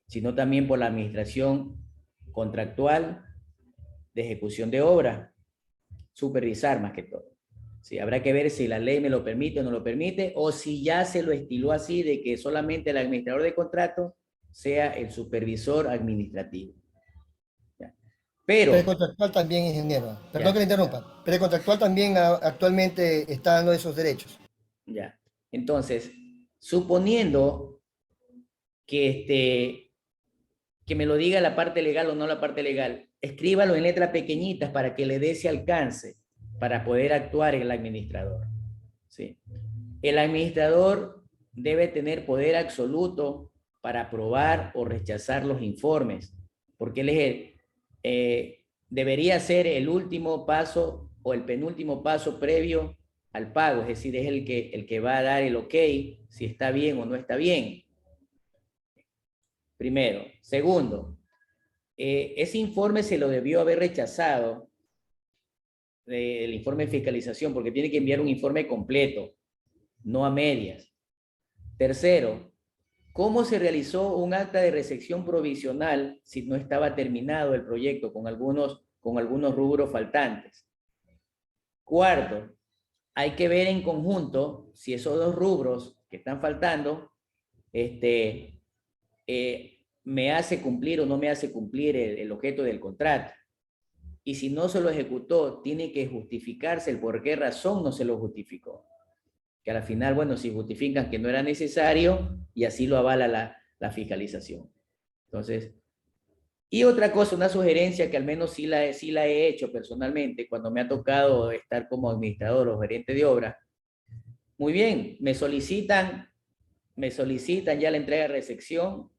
sino también por la administración contractual de ejecución de obra, supervisar más que todo. Sí, habrá que ver si la ley me lo permite o no lo permite, o si ya se lo estiló así de que solamente el administrador de contrato sea el supervisor administrativo. ¿Ya? Pero Precontractual también, ingeniero. Perdón que le interrumpa. Precontractual también actualmente está dando esos derechos. Ya. Entonces, suponiendo que me lo diga la parte legal o no la parte legal, escríbalo en letras pequeñitas para que le dé ese alcance para poder actuar el administrador. ¿Sí? El administrador debe tener poder absoluto para aprobar o rechazar los informes, porque él debería ser el último paso o el penúltimo paso previo al pago, es decir, es el que va a dar el ok si está bien o no está bien. Primero. Segundo, ese informe se lo debió haber rechazado, el informe de fiscalización, porque tiene que enviar un informe completo, no a medias. Tercero, ¿cómo se realizó un acta de recepción provisional si no estaba terminado el proyecto con algunos rubros faltantes? Cuarto, hay que ver en conjunto si esos dos rubros que están faltando me hace cumplir o no me hace cumplir el objeto del contrato. Y si no se lo ejecutó, tiene que justificarse el por qué razón no se lo justificó. Que al final, bueno, si justifican que no era necesario y así lo avala la fiscalización. Entonces, y otra cosa, una sugerencia que al menos sí la he hecho personalmente cuando me ha tocado estar como administrador o gerente de obra. Muy bien, me solicitan ya la entrega de recepción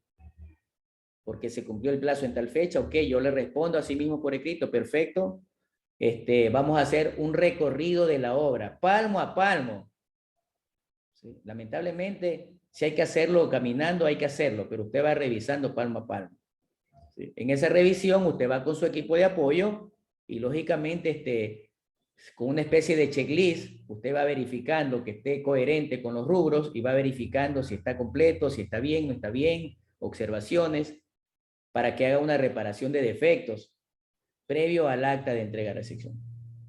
porque se cumplió el plazo en tal fecha. Ok, yo le respondo así mismo por escrito, perfecto. Vamos a hacer un recorrido de la obra, palmo a palmo. ¿Sí? Lamentablemente, si hay que hacerlo caminando, hay que hacerlo, pero usted va revisando palmo a palmo. ¿Sí? En esa revisión, usted va con su equipo de apoyo y lógicamente, con una especie de checklist, usted va verificando que esté coherente con los rubros y va verificando si está completo, si está bien, no está bien, observaciones, para que haga una reparación de defectos previo al acta de entrega-recepción.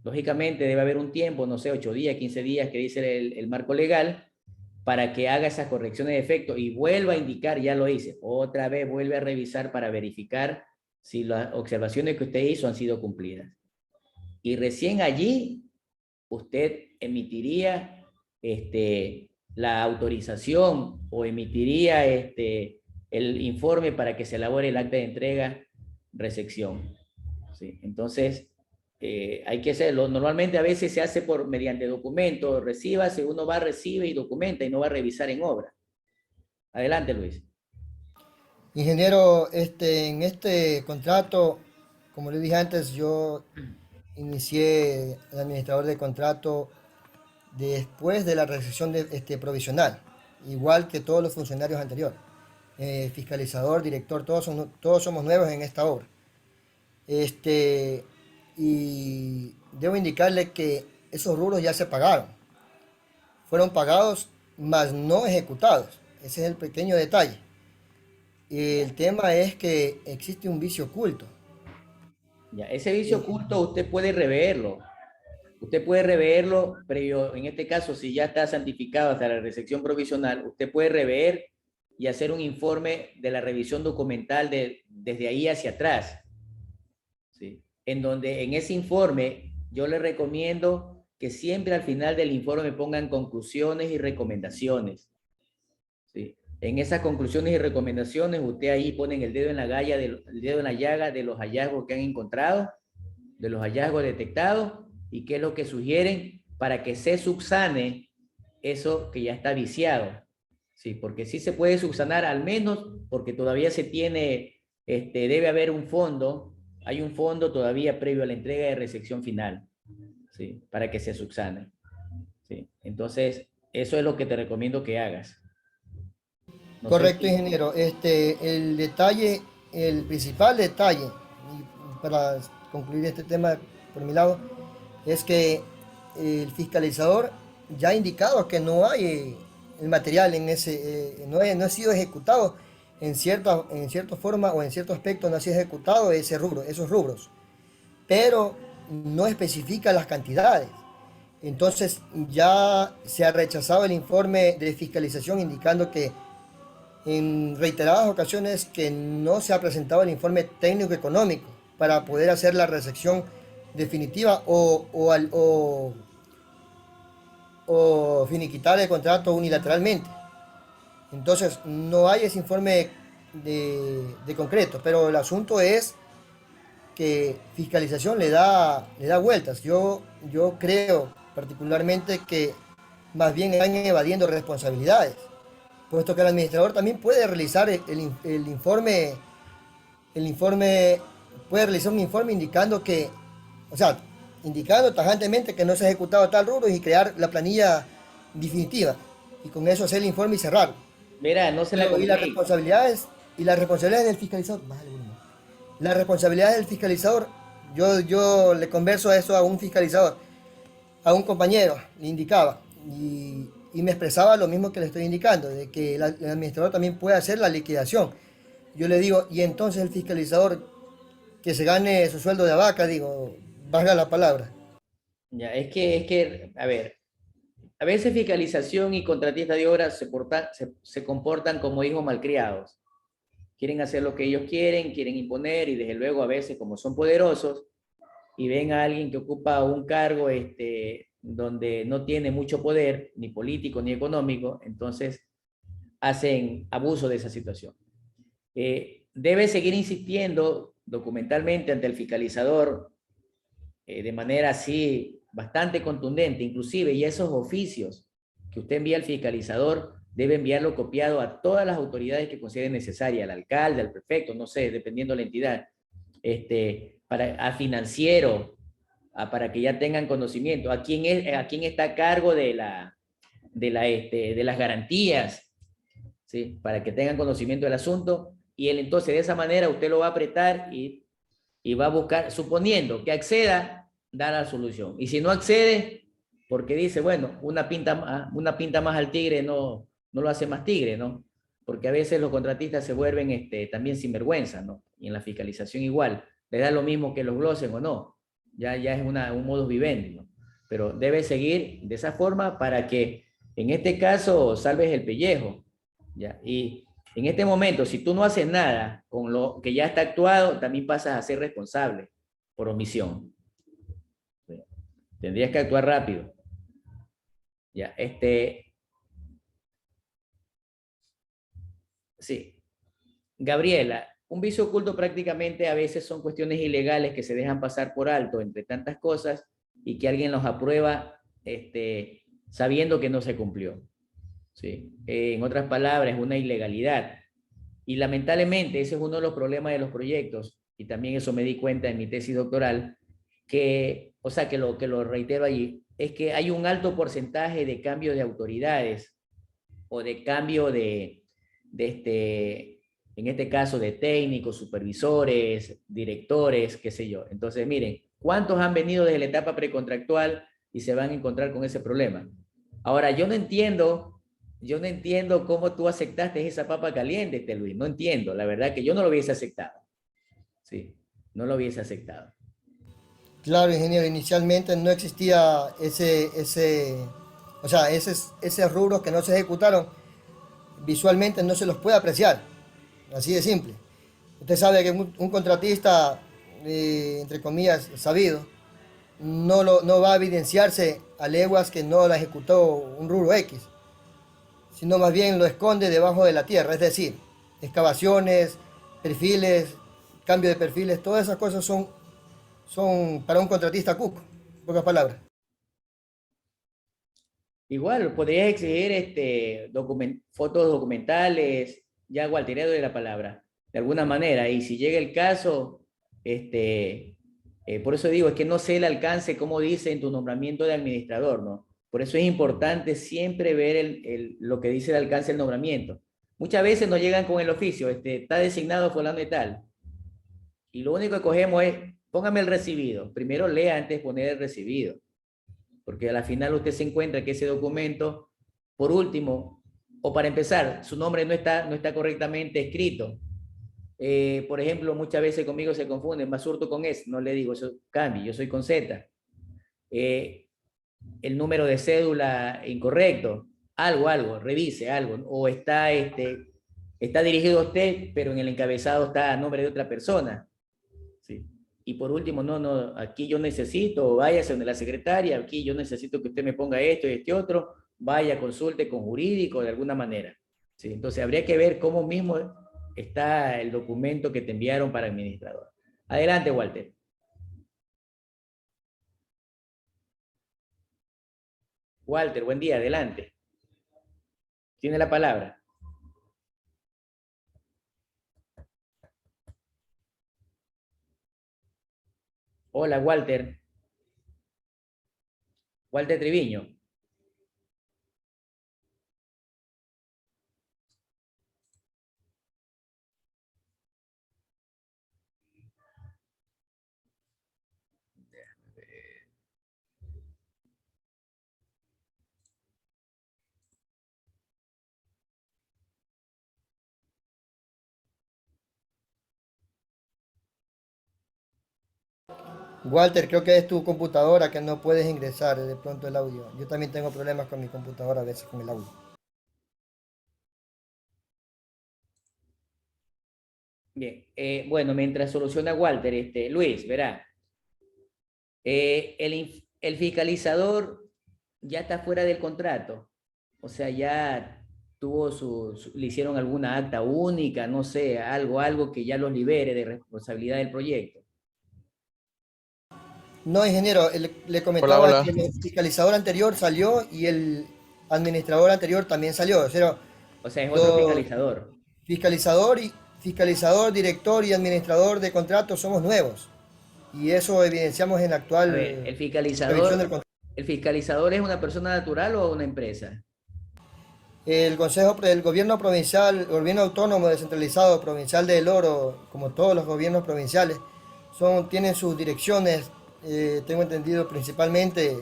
Lógicamente debe haber un tiempo, no sé, 8 días, 15 días que dice el marco legal, para que haga esas correcciones de defectos y vuelva a indicar, ya lo hice, otra vez vuelve a revisar para verificar si las observaciones que usted hizo han sido cumplidas. Y recién allí usted emitiría la autorización o emitiría el informe para que se elabore el acta de entrega-recepción. ¿Sí? Entonces, hay que hacerlo. Normalmente a veces se hace mediante documento, recíbase, uno va, recibe y documenta y no va a revisar en obra. Adelante, Luis. Ingeniero, en este contrato, como le dije antes, yo inicié el administrador de contrato después de la recepción provisional, igual que todos los funcionarios anteriores. Fiscalizador, director, todos somos nuevos en esta obra. Y debo indicarle que esos rubros ya se pagaron. Fueron pagados, mas no ejecutados. Ese es el pequeño detalle. El tema es que existe un vicio oculto. Ya, ese vicio oculto usted puede reverlo. Usted puede reverlo previo, en este caso, si ya está santificado hasta la recepción provisional, usted puede rever y hacer un informe de la revisión documental desde ahí hacia atrás. ¿Sí? En donde en ese informe yo le recomiendo que siempre al final del informe pongan conclusiones y recomendaciones. ¿Sí? En esas conclusiones y recomendaciones usted ahí pone el dedo en la llaga de los hallazgos que han encontrado, de los hallazgos detectados y qué es lo que sugieren para que se subsane eso que ya está viciado. Sí, porque sí se puede subsanar, al menos porque todavía se tiene, debe haber un fondo, hay un fondo todavía previo a la entrega de recepción final, ¿sí? Para que se subsane. ¿Sí? Entonces, eso es lo que te recomiendo que hagas. No Correcto, sé si... ingeniero. El detalle, el principal detalle, y para concluir este tema por mi lado, es que el fiscalizador ya ha indicado que no hay el material en no ha sido ejecutado en cierta forma o en cierto aspecto, no ha sido ejecutado esos rubros, pero no especifica las cantidades. Entonces ya se ha rechazado el informe de fiscalización indicando que en reiteradas ocasiones que no se ha presentado el informe técnico económico para poder hacer la recepción definitiva o finiquitar el contrato unilateralmente. Entonces no hay ese informe de concreto, pero el asunto es que fiscalización le da vueltas. Yo creo particularmente que más bien van evadiendo responsabilidades, puesto que el administrador también puede realizar el informe, puede realizar un informe indicando que, o sea, indicando tajantemente que no se ha ejecutado tal rubro y crear la planilla definitiva, y con eso hacer el informe y cerrarlo. Mira, no se la Y las responsabilidades del fiscalizador, La responsabilidad del fiscalizador, yo le converso a eso a un fiscalizador, a un compañero, le indicaba, y me expresaba lo mismo que le estoy indicando, de que el administrador también puede hacer la liquidación. Yo le digo, y entonces el fiscalizador que se gane su sueldo de vaca, digo, valga la palabra. Ya, a ver, a veces fiscalización y contratista de obras se comportan como hijos malcriados. Quieren hacer lo que ellos quieren, quieren imponer y desde luego a veces como son poderosos y ven a alguien que ocupa un cargo donde no tiene mucho poder, ni político ni económico, entonces hacen abuso de esa situación. Debe seguir insistiendo documentalmente ante el fiscalizador de manera así bastante contundente, inclusive, y esos oficios que usted envía al fiscalizador, debe enviarlo copiado a todas las autoridades que considere necesaria, al alcalde, al prefecto, no sé, dependiendo de la entidad, a financiero, para que ya tengan conocimiento, a quién está a cargo de las garantías, ¿sí? Para que tengan conocimiento del asunto, y él entonces de esa manera usted lo va a apretar y va a buscar, suponiendo que acceda, da la solución. Y si no accede, porque dice, bueno, una pinta más al tigre no lo hace más tigre, ¿no? Porque a veces los contratistas se vuelven también sinvergüenza, ¿no? Y en la fiscalización igual, le da lo mismo que los glosen o no, ya es un modus vivendi, ¿no? Pero debe seguir de esa forma para que en este caso salves el pellejo, ¿ya? Y en este momento, si tú no haces nada con lo que ya está actuado, también pasas a ser responsable por omisión. Tendrías que actuar rápido. Ya, sí. Gabriela, un vicio oculto prácticamente a veces son cuestiones ilegales que se dejan pasar por alto entre tantas cosas y que alguien los aprueba sabiendo que no se cumplió. ¿Sí? En otras palabras, es una ilegalidad. Y lamentablemente ese es uno de los problemas de los proyectos, y también eso me di cuenta en mi tesis doctoral, o sea, que lo reitero allí, es que hay un alto porcentaje de cambio de autoridades o de cambio en este caso, de técnicos, supervisores, directores, qué sé yo. Entonces, miren, ¿cuántos han venido desde la etapa precontractual y se van a encontrar con ese problema? Ahora, yo no entiendo cómo tú aceptaste esa papa caliente, Luis. No entiendo. La verdad que yo no lo hubiese aceptado. Sí, no lo hubiese aceptado. Claro, ingeniero, inicialmente no existía o sea, esos rubros que no se ejecutaron, visualmente no se los puede apreciar, así de simple. Usted sabe que un contratista, entre comillas, sabido, no va a evidenciarse a leguas que no la ejecutó un rubro X, sino más bien lo esconde debajo de la tierra, es decir, excavaciones, perfiles, cambio de perfiles, todas esas cosas son para un contratista cuco, en pocas palabras. Igual, podrías exigir fotos documentales, ya Walter, de la palabra, de alguna manera. Y si llega el caso, por eso digo, es que no sé el alcance, como dice en tu nombramiento de administrador, ¿no? Por eso es importante siempre ver lo que dice el alcance del nombramiento. Muchas veces nos llegan con el oficio, está designado fulano y tal. Y lo único que cogemos es, póngame el recibido. Primero lea antes de poner el recibido, porque a la final usted se encuentra que ese documento, por último, o para empezar, su nombre no está correctamente escrito. Por ejemplo, muchas veces conmigo se confunden, Basurto con S, no le digo, eso cambie, yo soy con Z. El número de cédula incorrecto, algo, revise algo, o está dirigido a usted, pero en el encabezado está a nombre de otra persona. ¿Sí? Y por último, no, aquí yo necesito, váyase donde la secretaria, aquí yo necesito que usted me ponga esto y este otro, vaya, consulte con jurídico de alguna manera. ¿Sí? Entonces habría que ver cómo mismo está el documento que te enviaron para administrador. Adelante, Walter. Walter, buen día, adelante. Tiene la palabra. Hola, Walter. Walter Triviño. Walter, creo que es tu computadora que no puedes ingresar de pronto el audio. Yo también tengo problemas con mi computadora a veces con el audio. Bien, bueno, mientras soluciona Walter, Luis, verá, el fiscalizador ya está fuera del contrato, o sea, ya tuvo le hicieron alguna acta única, no sé, algo que ya los libere de responsabilidad del proyecto. No, ingeniero, le Hola, comentaba hola. que el fiscalizador anterior salió y el administrador anterior también salió. O sea, O sea, es otro los fiscalizador. fiscalizador, director y administrador de contratos somos nuevos. Y eso evidenciamos en la A ver, actual revisión del contrato. ¿el fiscalizador es una persona natural o una empresa? El gobierno provincial, el gobierno autónomo descentralizado provincial del Oro, como todos los gobiernos provinciales, tienen sus direcciones, tengo entendido principalmente.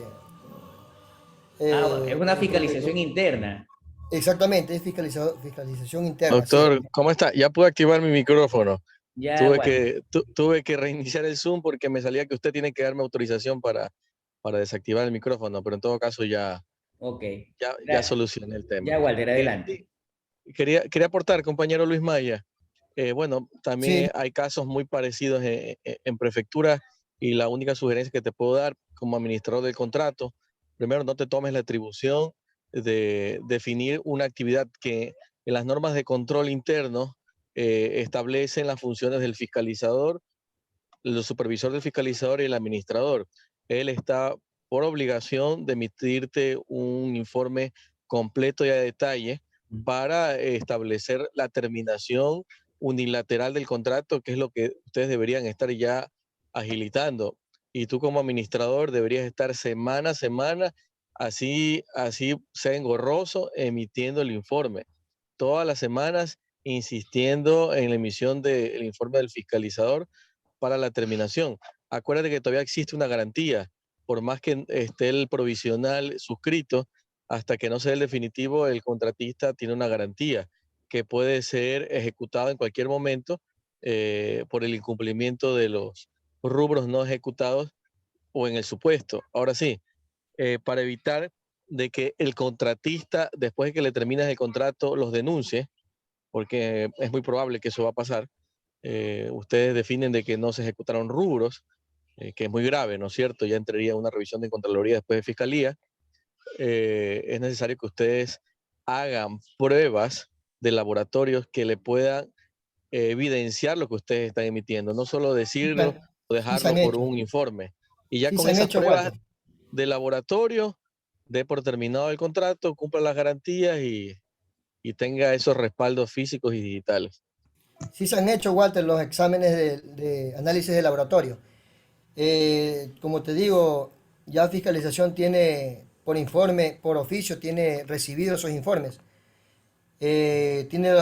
Ah, es una El fiscalización interna. Exactamente, es fiscalización interna, sí. Doctor, ¿cómo está? Ya pude activar mi micrófono. Ya, Walter. Tuve que reiniciar el Zoom porque me salía que usted tiene que darme autorización para desactivar el micrófono, pero en todo caso Ok. ya solucioné el tema. Ya, Walter, adelante. Sí, quería aportar, compañero Luis Maya. Bueno, Sí, también hay casos muy parecidos en prefectura y la única sugerencia que te puedo dar como administrador del contrato, primero no te tomes la atribución de definir una actividad que en las normas de control interno establecen las funciones del fiscalizador, el supervisor del fiscalizador y el administrador. Él está por obligación de emitirte un informe completo y a detalle para establecer la terminación unilateral del contrato, que es lo que ustedes deberían estar ya agilitando. Y tú como administrador deberías estar semana a semana, así sea engorroso, emitiendo el informe. Todas las semanas insistiendo en la emisión del informe del fiscalizador para la terminación. Acuérdate que todavía existe una garantía, por más que esté el provisional suscrito, hasta que no sea el definitivo, el contratista tiene una garantía que puede ser ejecutada en cualquier momento por el incumplimiento de los rubros no ejecutados o en el supuesto. Ahora sí, para evitar de que el contratista, después de que le termines el contrato, los denuncie, porque es muy probable que eso va a pasar. Ustedes definen de que no se ejecutaron rubros, que es muy grave, ¿no es cierto? Ya entraría una revisión de Contraloría después de Fiscalía. Es necesario que ustedes hagan pruebas de laboratorios que le puedan evidenciar lo que ustedes están emitiendo, no solo decirlo o sí se han dejarlo por hecho, un informe. Y ya sí con se han esas hecho, pruebas Walter. de laboratorio, dé por terminado el contrato, cumpla las garantías y tenga esos respaldos físicos y digitales. Sí se han hecho, Walter, los exámenes de análisis de laboratorio. Como te digo, ya fiscalización tiene por informe, por oficio, tiene recibido esos informes. Tiene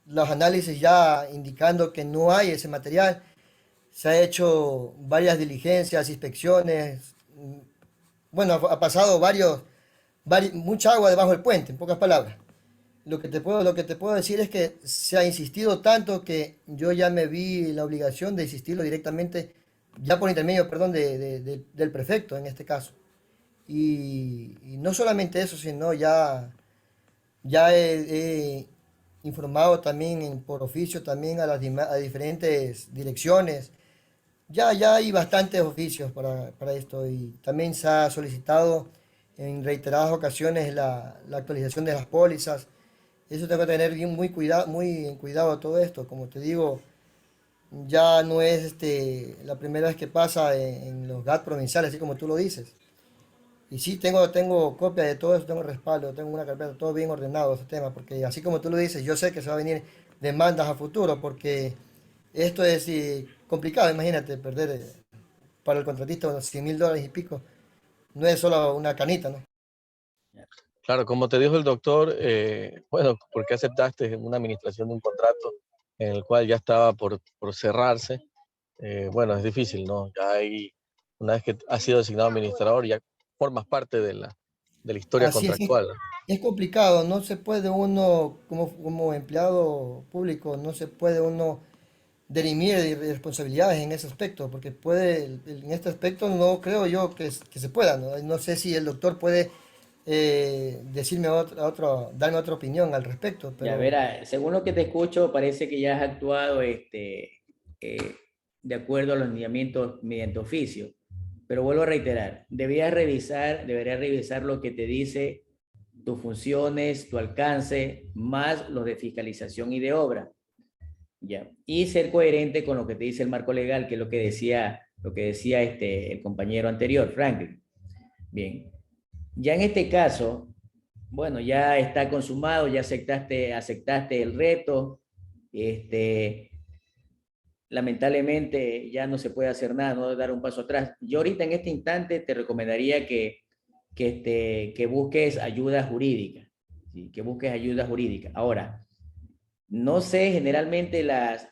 los análisis ya indicando que no hay ese material. Se ha hecho varias diligencias, inspecciones. Bueno, ha pasado mucha agua debajo del puente, en pocas palabras. Lo que te puedo decir es que se ha insistido tanto que yo ya me vi la obligación de insistirlo directamente, ya por intermedio, perdón, del prefecto en este caso. Y no solamente eso, sino ya he informado también por oficio también a diferentes direcciones. Ya hay bastantes oficios para esto y también se ha solicitado en reiteradas ocasiones la actualización de las pólizas. Eso tengo que tener bien muy en cuidado todo esto. Como te digo, ya no es la primera vez que pasa en los GAT provinciales, así como tú lo dices. Y sí, tengo copia de todo eso, tengo respaldo, tengo una carpeta, todo bien ordenado ese tema, porque así como tú lo dices, yo sé que se va a venir demandas a futuro, porque esto es complicado, imagínate, perder para el contratista unos $100,000 y pico, no es solo una canita, ¿no? Claro, como te dijo el doctor, bueno, ¿por qué aceptaste una administración de un contrato en el cual ya estaba por cerrarse? Bueno, es difícil, ¿no? Una vez que has sido designado administrador, ya formas parte de la historia Así contractual, ¿no? es complicado, no se puede uno, como empleado público, no se puede uno dirimir responsabilidades en ese aspecto, porque en este aspecto no creo yo que se pueda, ¿no? No sé si el doctor puede decirme darme otra opinión al respecto, Ya pero verá, según lo que te escucho, parece que ya has actuado de acuerdo a los lineamientos mediante oficio. Pero vuelvo a reiterar, deberías revisar lo que te dice tus funciones, tu alcance, más los de fiscalización y de obra. Ya. Y ser coherente con lo que te dice el marco legal, que es lo que decía el compañero anterior, Franklin. Bien. Ya en este caso, bueno, ya está consumado, ya aceptaste el reto. Lamentablemente ya no se puede hacer nada, no dar un paso atrás. Yo ahorita en este instante te recomendaría que busques ayuda jurídica, ¿sí? Que busques ayuda jurídica. Ahora, no sé, generalmente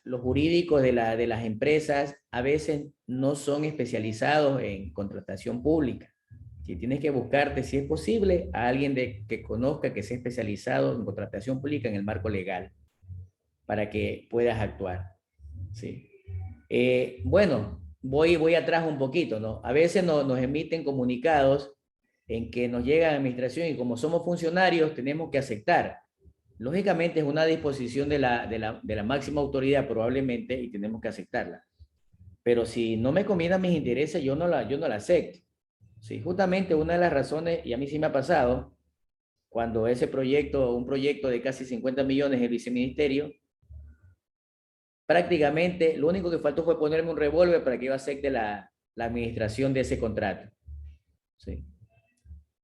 los jurídicos de las empresas a veces no son especializados en contratación pública. Si tienes que buscarte, si es posible, a alguien que conozca, que sea especializado en contratación pública en el marco legal, para que puedas actuar. ¿Sí? Bueno, voy atrás un poquito, ¿no? A veces nos emiten comunicados en que nos llega a la administración y como somos funcionarios tenemos que aceptar. Lógicamente es una disposición de la máxima autoridad probablemente y tenemos que aceptarla. Pero si no me conviene a mis intereses, yo no la acepto. Sí, justamente una de las razones, y a mí sí me ha pasado, cuando un proyecto de casi 50 millones en el viceministerio, prácticamente lo único que faltó fue ponerme un revólver para que yo acepte la administración de ese contrato. Sí.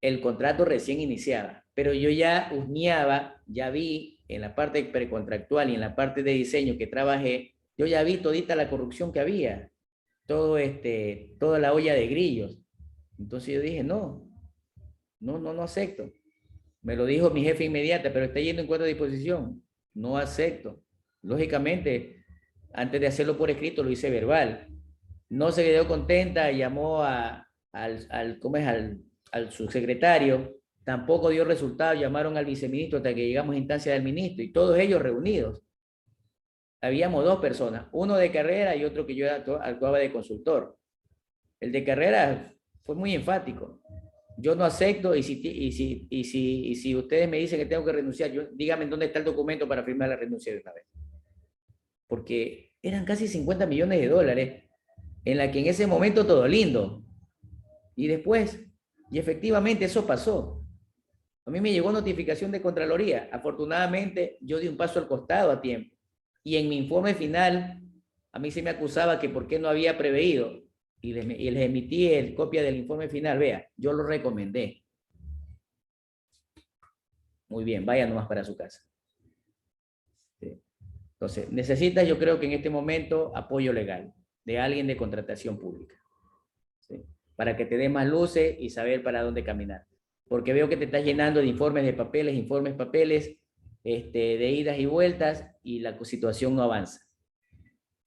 El contrato recién iniciaba, pero yo ya husmeaba, ya vi en la parte precontractual y en la parte de diseño que trabajé, yo ya vi todita la corrupción que había, toda la olla de grillos. Entonces yo dije, no acepto. Me lo dijo mi jefe inmediata, pero está yendo en contra de disposición. No acepto. Lógicamente, antes de hacerlo por escrito, lo hice verbal. No se quedó contenta, llamó al subsecretario, tampoco dio resultado, llamaron al viceministro hasta que llegamos a instancia del ministro y todos ellos reunidos. Habíamos dos personas, uno de carrera y otro que yo actuaba de consultor. El de carrera fue muy enfático. Yo no acepto y si ustedes me dicen que tengo que renunciar, díganme dónde está el documento para firmar la renuncia de una vez. Porque eran casi 50 millones de dólares en la que en ese momento todo lindo. Y después, y efectivamente eso pasó. A mí me llegó notificación de Contraloría. Afortunadamente, yo di un paso al costado a tiempo. Y en mi informe final, a mí se me acusaba que por qué no había preveído. Y les emití copia del informe final. Vea, yo lo recomendé. Muy bien, vaya nomás para su casa. Sí. Entonces, necesitas, yo creo que en este momento, apoyo legal de alguien de contratación pública. ¿Sí? Para que te dé más luces y saber para dónde caminar. Porque veo que te estás llenando de informes, papeles, de idas y vueltas y la situación no avanza.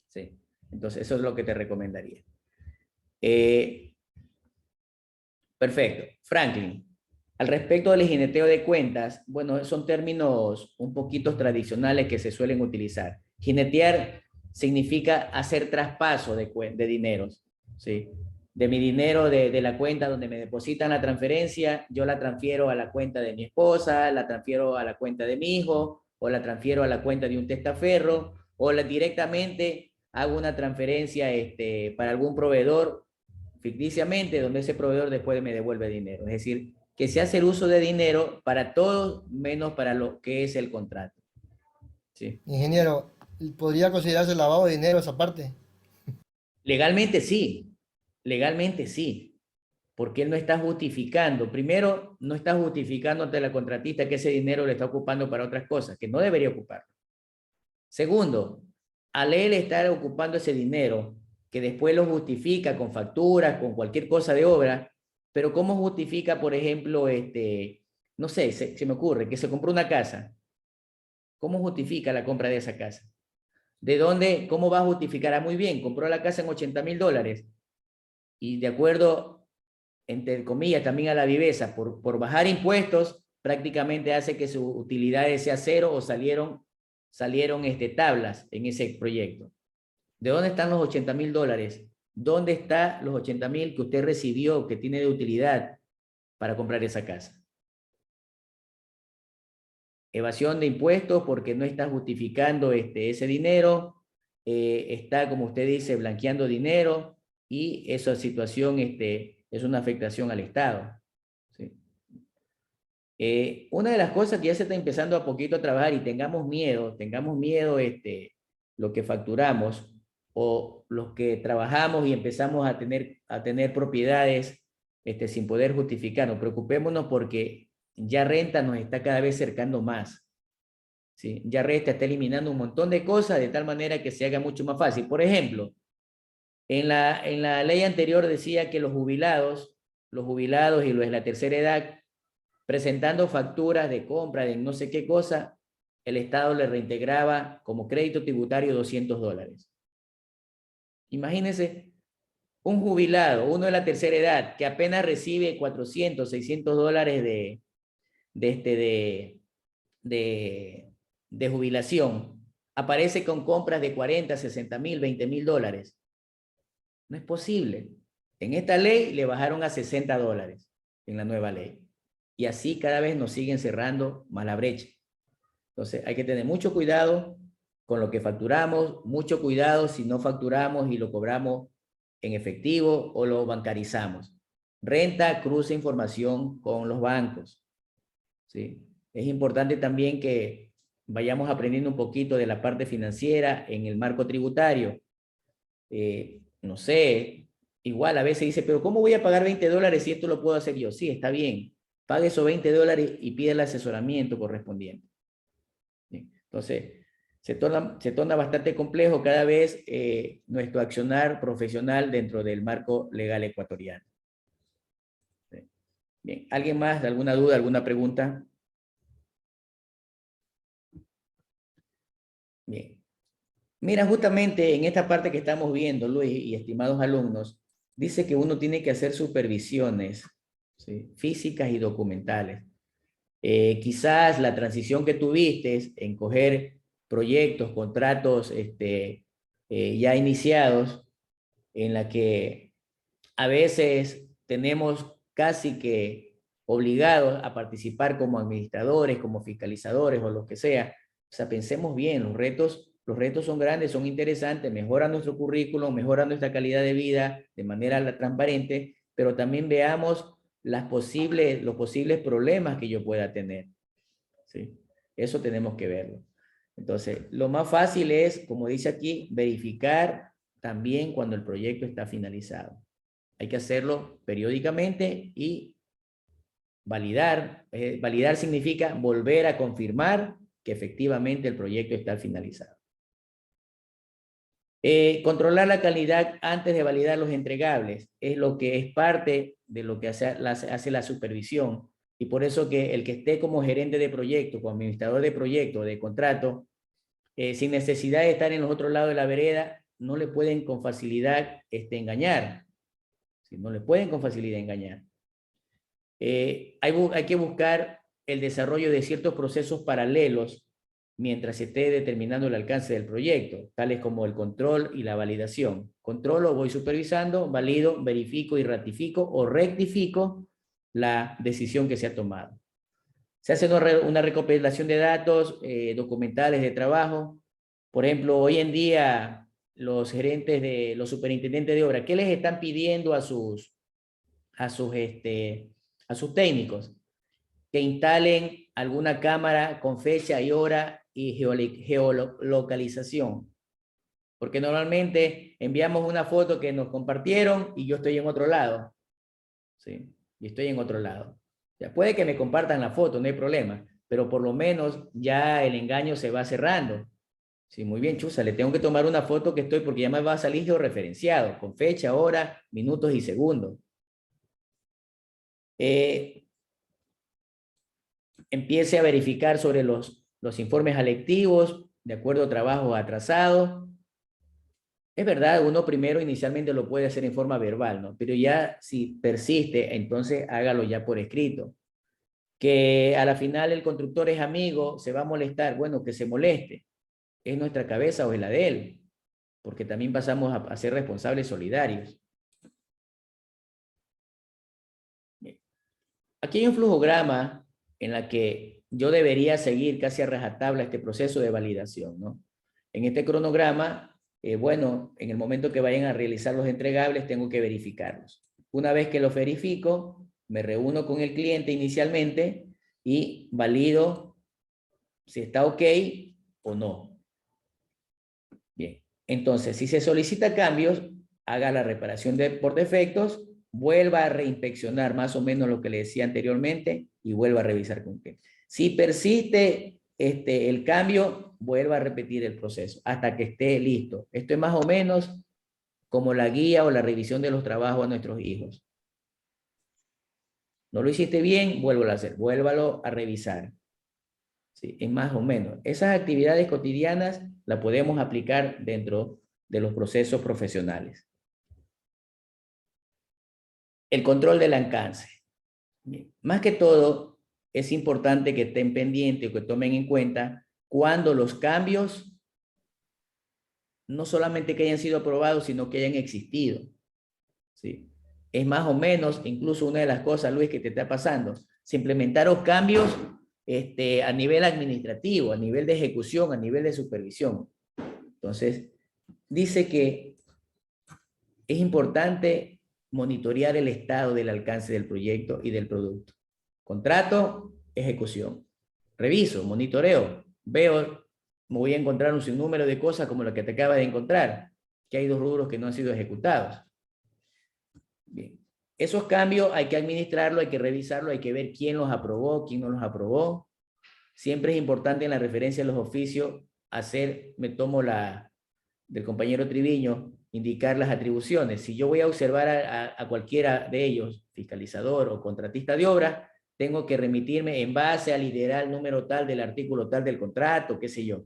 ¿Sí? Entonces, eso es lo que te recomendaría. Perfecto. Franklin, al respecto del jineteo de cuentas, bueno, son términos un poquito tradicionales que se suelen utilizar. Jinetear significa hacer traspaso de dineros, ¿sí? De mi dinero de la cuenta donde me depositan la transferencia, yo la transfiero a la cuenta de mi esposa, la transfiero a la cuenta de mi hijo, o la transfiero a la cuenta de un testaferro, o directamente hago una transferencia para algún proveedor ficticiamente, donde ese proveedor después me devuelve dinero. Es decir, que se hace el uso de dinero para todos menos para lo que es el contrato. ¿Sí? ingeniero, ¿podría considerarse lavado de dinero esa parte? Legalmente sí, porque él no está justificando. Primero, no está justificando ante la contratista que ese dinero le está ocupando para otras cosas, que no debería ocuparlo. Segundo, al él estar ocupando ese dinero, que después lo justifica con facturas, con cualquier cosa de obra, pero ¿cómo justifica, por ejemplo, no sé, se me ocurre que se compró una casa? ¿Cómo justifica la compra de esa casa? ¿De dónde? ¿Cómo va a justificar? Muy bien, compró la casa en $80,000 y de acuerdo, entre comillas, también a la viveza, por bajar impuestos, prácticamente hace que su utilidad sea cero o salieron tablas en ese proyecto. ¿De dónde están los $80.000? ¿Dónde están los $80.000 que usted recibió, que tiene de utilidad para comprar esa casa? Evasión de impuestos porque no está justificando ese dinero, está, como usted dice, blanqueando dinero, y esa situación es una afectación al Estado. ¿Sí? Una de las cosas que ya se está empezando a poquito a trabajar, y tengamos miedo lo que facturamos o los que trabajamos y empezamos a tener propiedades sin poder justificar, no preocupémonos porque ya renta nos está cada vez cercando más. ¿Sí? Ya renta está eliminando un montón de cosas de tal manera que se haga mucho más fácil. Por ejemplo, en la ley anterior decía que los jubilados y los de la tercera edad, presentando facturas de compra de no sé qué cosa, el Estado le reintegraba como crédito tributario $200. Imagínense, un jubilado, uno de la tercera edad, que apenas recibe $400, $600 de jubilación, aparece con compras de 40, 60.000, $20.000. No es posible. En esta ley le bajaron a $60 en la nueva ley. Y así cada vez nos siguen cerrando más la brecha. Entonces hay que tener mucho cuidado con lo que facturamos, mucho cuidado si no facturamos y lo cobramos en efectivo o lo bancarizamos. Renta cruza información con los bancos. ¿Sí? Es importante también que vayamos aprendiendo un poquito de la parte financiera en el marco tributario. No sé, igual a veces dice, pero ¿cómo voy a pagar $20 si esto lo puedo hacer yo? Sí, está bien. Pague esos $20 y pide el asesoramiento correspondiente. Bien. Entonces, se torna bastante complejo cada vez nuestro accionar profesional dentro del marco legal ecuatoriano. Bien, ¿alguien más? ¿Alguna duda, alguna pregunta? Bien. Mira, justamente en esta parte que estamos viendo, Luis y estimados alumnos, dice que uno tiene que hacer supervisiones, ¿sí?, físicas y documentales. Quizás la transición que tuviste en coger proyectos, contratos ya iniciados, en la que a veces tenemos casi que obligados a participar como administradores, como fiscalizadores o lo que sea. O sea, pensemos bien, los retos son grandes, son interesantes, mejoran nuestro currículum, mejoran nuestra calidad de vida de manera transparente, pero también veamos los posibles problemas que yo pueda tener. ¿Sí? Eso tenemos que verlo. Entonces, lo más fácil es, como dice aquí, verificar también cuando el proyecto está finalizado. Hay que hacerlo periódicamente y validar. Validar significa volver a confirmar que efectivamente el proyecto está finalizado. Controlar la calidad antes de validar los entregables es lo que es parte de lo que hace la supervisión, y por eso que el que esté como gerente de proyecto, como administrador de proyecto, de contrato, sin necesidad de estar en los otros lados de la vereda, no le pueden con facilidad engañar. ¿Sí? No le pueden con facilidad engañar. Hay que buscar el desarrollo de ciertos procesos paralelos mientras se esté determinando el alcance del proyecto, tales como el control y la validación. Controlo, voy supervisando, valido, verifico y ratifico o rectifico la decisión que se ha tomado. Se hace una recopilación de datos documentales de trabajo. Por ejemplo, hoy en día los superintendentes de obra, ¿qué les están pidiendo a sus técnicos? Que instalen alguna cámara con fecha y hora y geolocalización. Porque normalmente enviamos una foto que nos compartieron y yo estoy en otro lado. ¿Sí? Y estoy en otro lado. Ya puede que me compartan la foto, no hay problema, pero por lo menos ya el engaño se va cerrando. Sí, muy bien, Chuza, le tengo que tomar una foto que estoy, porque ya me va a salir georreferenciado, con fecha, hora, minutos y segundos. Empiece a verificar sobre los informes alectivos, de acuerdo a trabajos atrasados. Es verdad, uno primero inicialmente lo puede hacer en forma verbal, ¿no? Pero ya si persiste, entonces hágalo ya por escrito. Que a la final el constructor es amigo, se va a molestar. Bueno, que se moleste. ¿Es nuestra cabeza o es la de él? porque también pasamos a ser responsables solidarios. Aquí hay un flujograma en la que yo debería seguir casi a rajatabla este proceso de validación, ¿no? En este cronograma, bueno, en el momento que vayan a realizar los entregables, tengo que verificarlos. Una vez que los verifico, me reúno con el cliente inicialmente y valido si está ok o no. Bien, entonces, si se solicita cambios, haga la reparación por defectos, vuelva a reinspeccionar más o menos lo que le decía anteriormente y vuelva a revisar con cliente. Si persiste el cambio, vuelva a repetir el proceso hasta que esté listo. Esto es más o menos como la guía o la revisión de los trabajos a nuestros hijos. No lo hiciste bien, vuélvalo a hacer, vuélvalo a revisar. Sí, es más o menos. Esas actividades cotidianas las podemos aplicar dentro de los procesos profesionales. El control del alcance. Bien. Más que todo, es importante que estén pendientes o que tomen en cuenta cuando los cambios no solamente que hayan sido aprobados, sino que hayan existido. ¿Sí? Es más o menos, incluso una de las cosas, Luis, que te está pasando, se implementaron cambios a nivel administrativo, a nivel de ejecución, a nivel de supervisión. Entonces, dice que es importante monitorear el estado del alcance del proyecto y del producto. Contrato, ejecución. Reviso, monitoreo, veo, me voy a encontrar un sinnúmero de cosas como lo que te acabas de encontrar, que hay 2 rubros que no han sido ejecutados. Bien. Esos cambios hay que administrarlo, hay que revisarlo, hay que ver quién los aprobó, quién no los aprobó. Siempre es importante en la referencia a los oficios me tomo la del compañero Triviño, indicar las atribuciones. Si yo voy a observar a cualquiera de ellos, fiscalizador o contratista de obra, tengo que remitirme en base al ideal número tal del artículo tal del contrato, qué sé yo.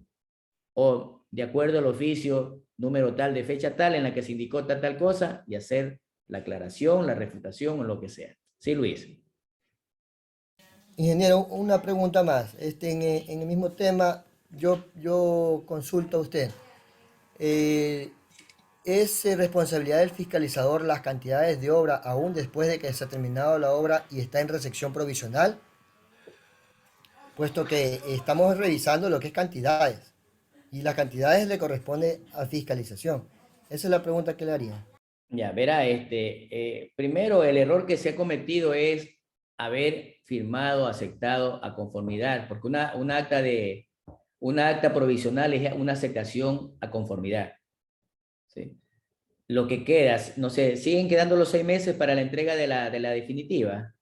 O de acuerdo al oficio número tal de fecha tal en la que se indicó tal cosa y hacer la aclaración, la refutación o lo que sea. Sí, Luis. Ingeniero, una pregunta más. En el mismo tema, yo consulto a usted. ¿Es responsabilidad del fiscalizador las cantidades de obra aún después de que se ha terminado la obra y está en recepción provisional? Puesto que estamos revisando lo que es cantidades y las cantidades le corresponde a fiscalización. Esa es la pregunta que le haría. Ya, verá, primero el error que se ha cometido es haber firmado, aceptado a conformidad, porque una acta provisional es una aceptación a conformidad. ¿Sí? Lo que queda, no sé, siguen quedando los 6 meses para la entrega de la definitiva.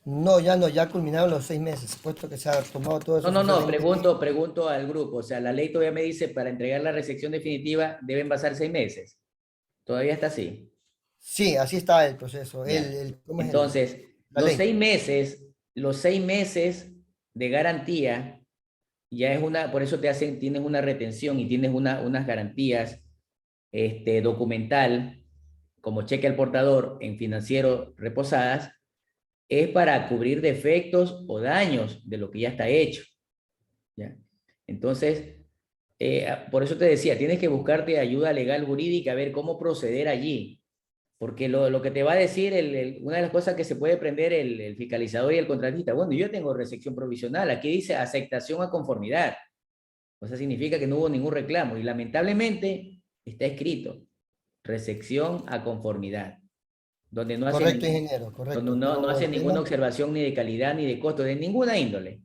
No, ya culminaron los 6 meses, puesto que se ha tomado todo eso. No, pregunto al grupo, o sea, la ley todavía me dice para entregar la recepción definitiva deben pasar 6 meses. ¿Todavía está así? Sí, así está el proceso. Entonces, los 6 meses de garantía ya es por eso tienes una retención y tienes unas garantías documental, como cheque al portador en financiero reposadas, es para cubrir defectos o daños de lo que ya está hecho. ¿Ya? Entonces, por eso te decía, tienes que buscarte ayuda legal jurídica, a ver cómo proceder allí. Porque lo que te va a decir, una de las cosas que se puede prender el fiscalizador y el contratista, bueno, yo tengo recepción provisional, aquí dice aceptación a conformidad. O sea, significa que no hubo ningún reclamo. Y lamentablemente está escrito, recepción a conformidad. Donde no correcto, ingeniero, correcto. Donde no hace ninguna observación ni de calidad, ni de costo, de ninguna índole.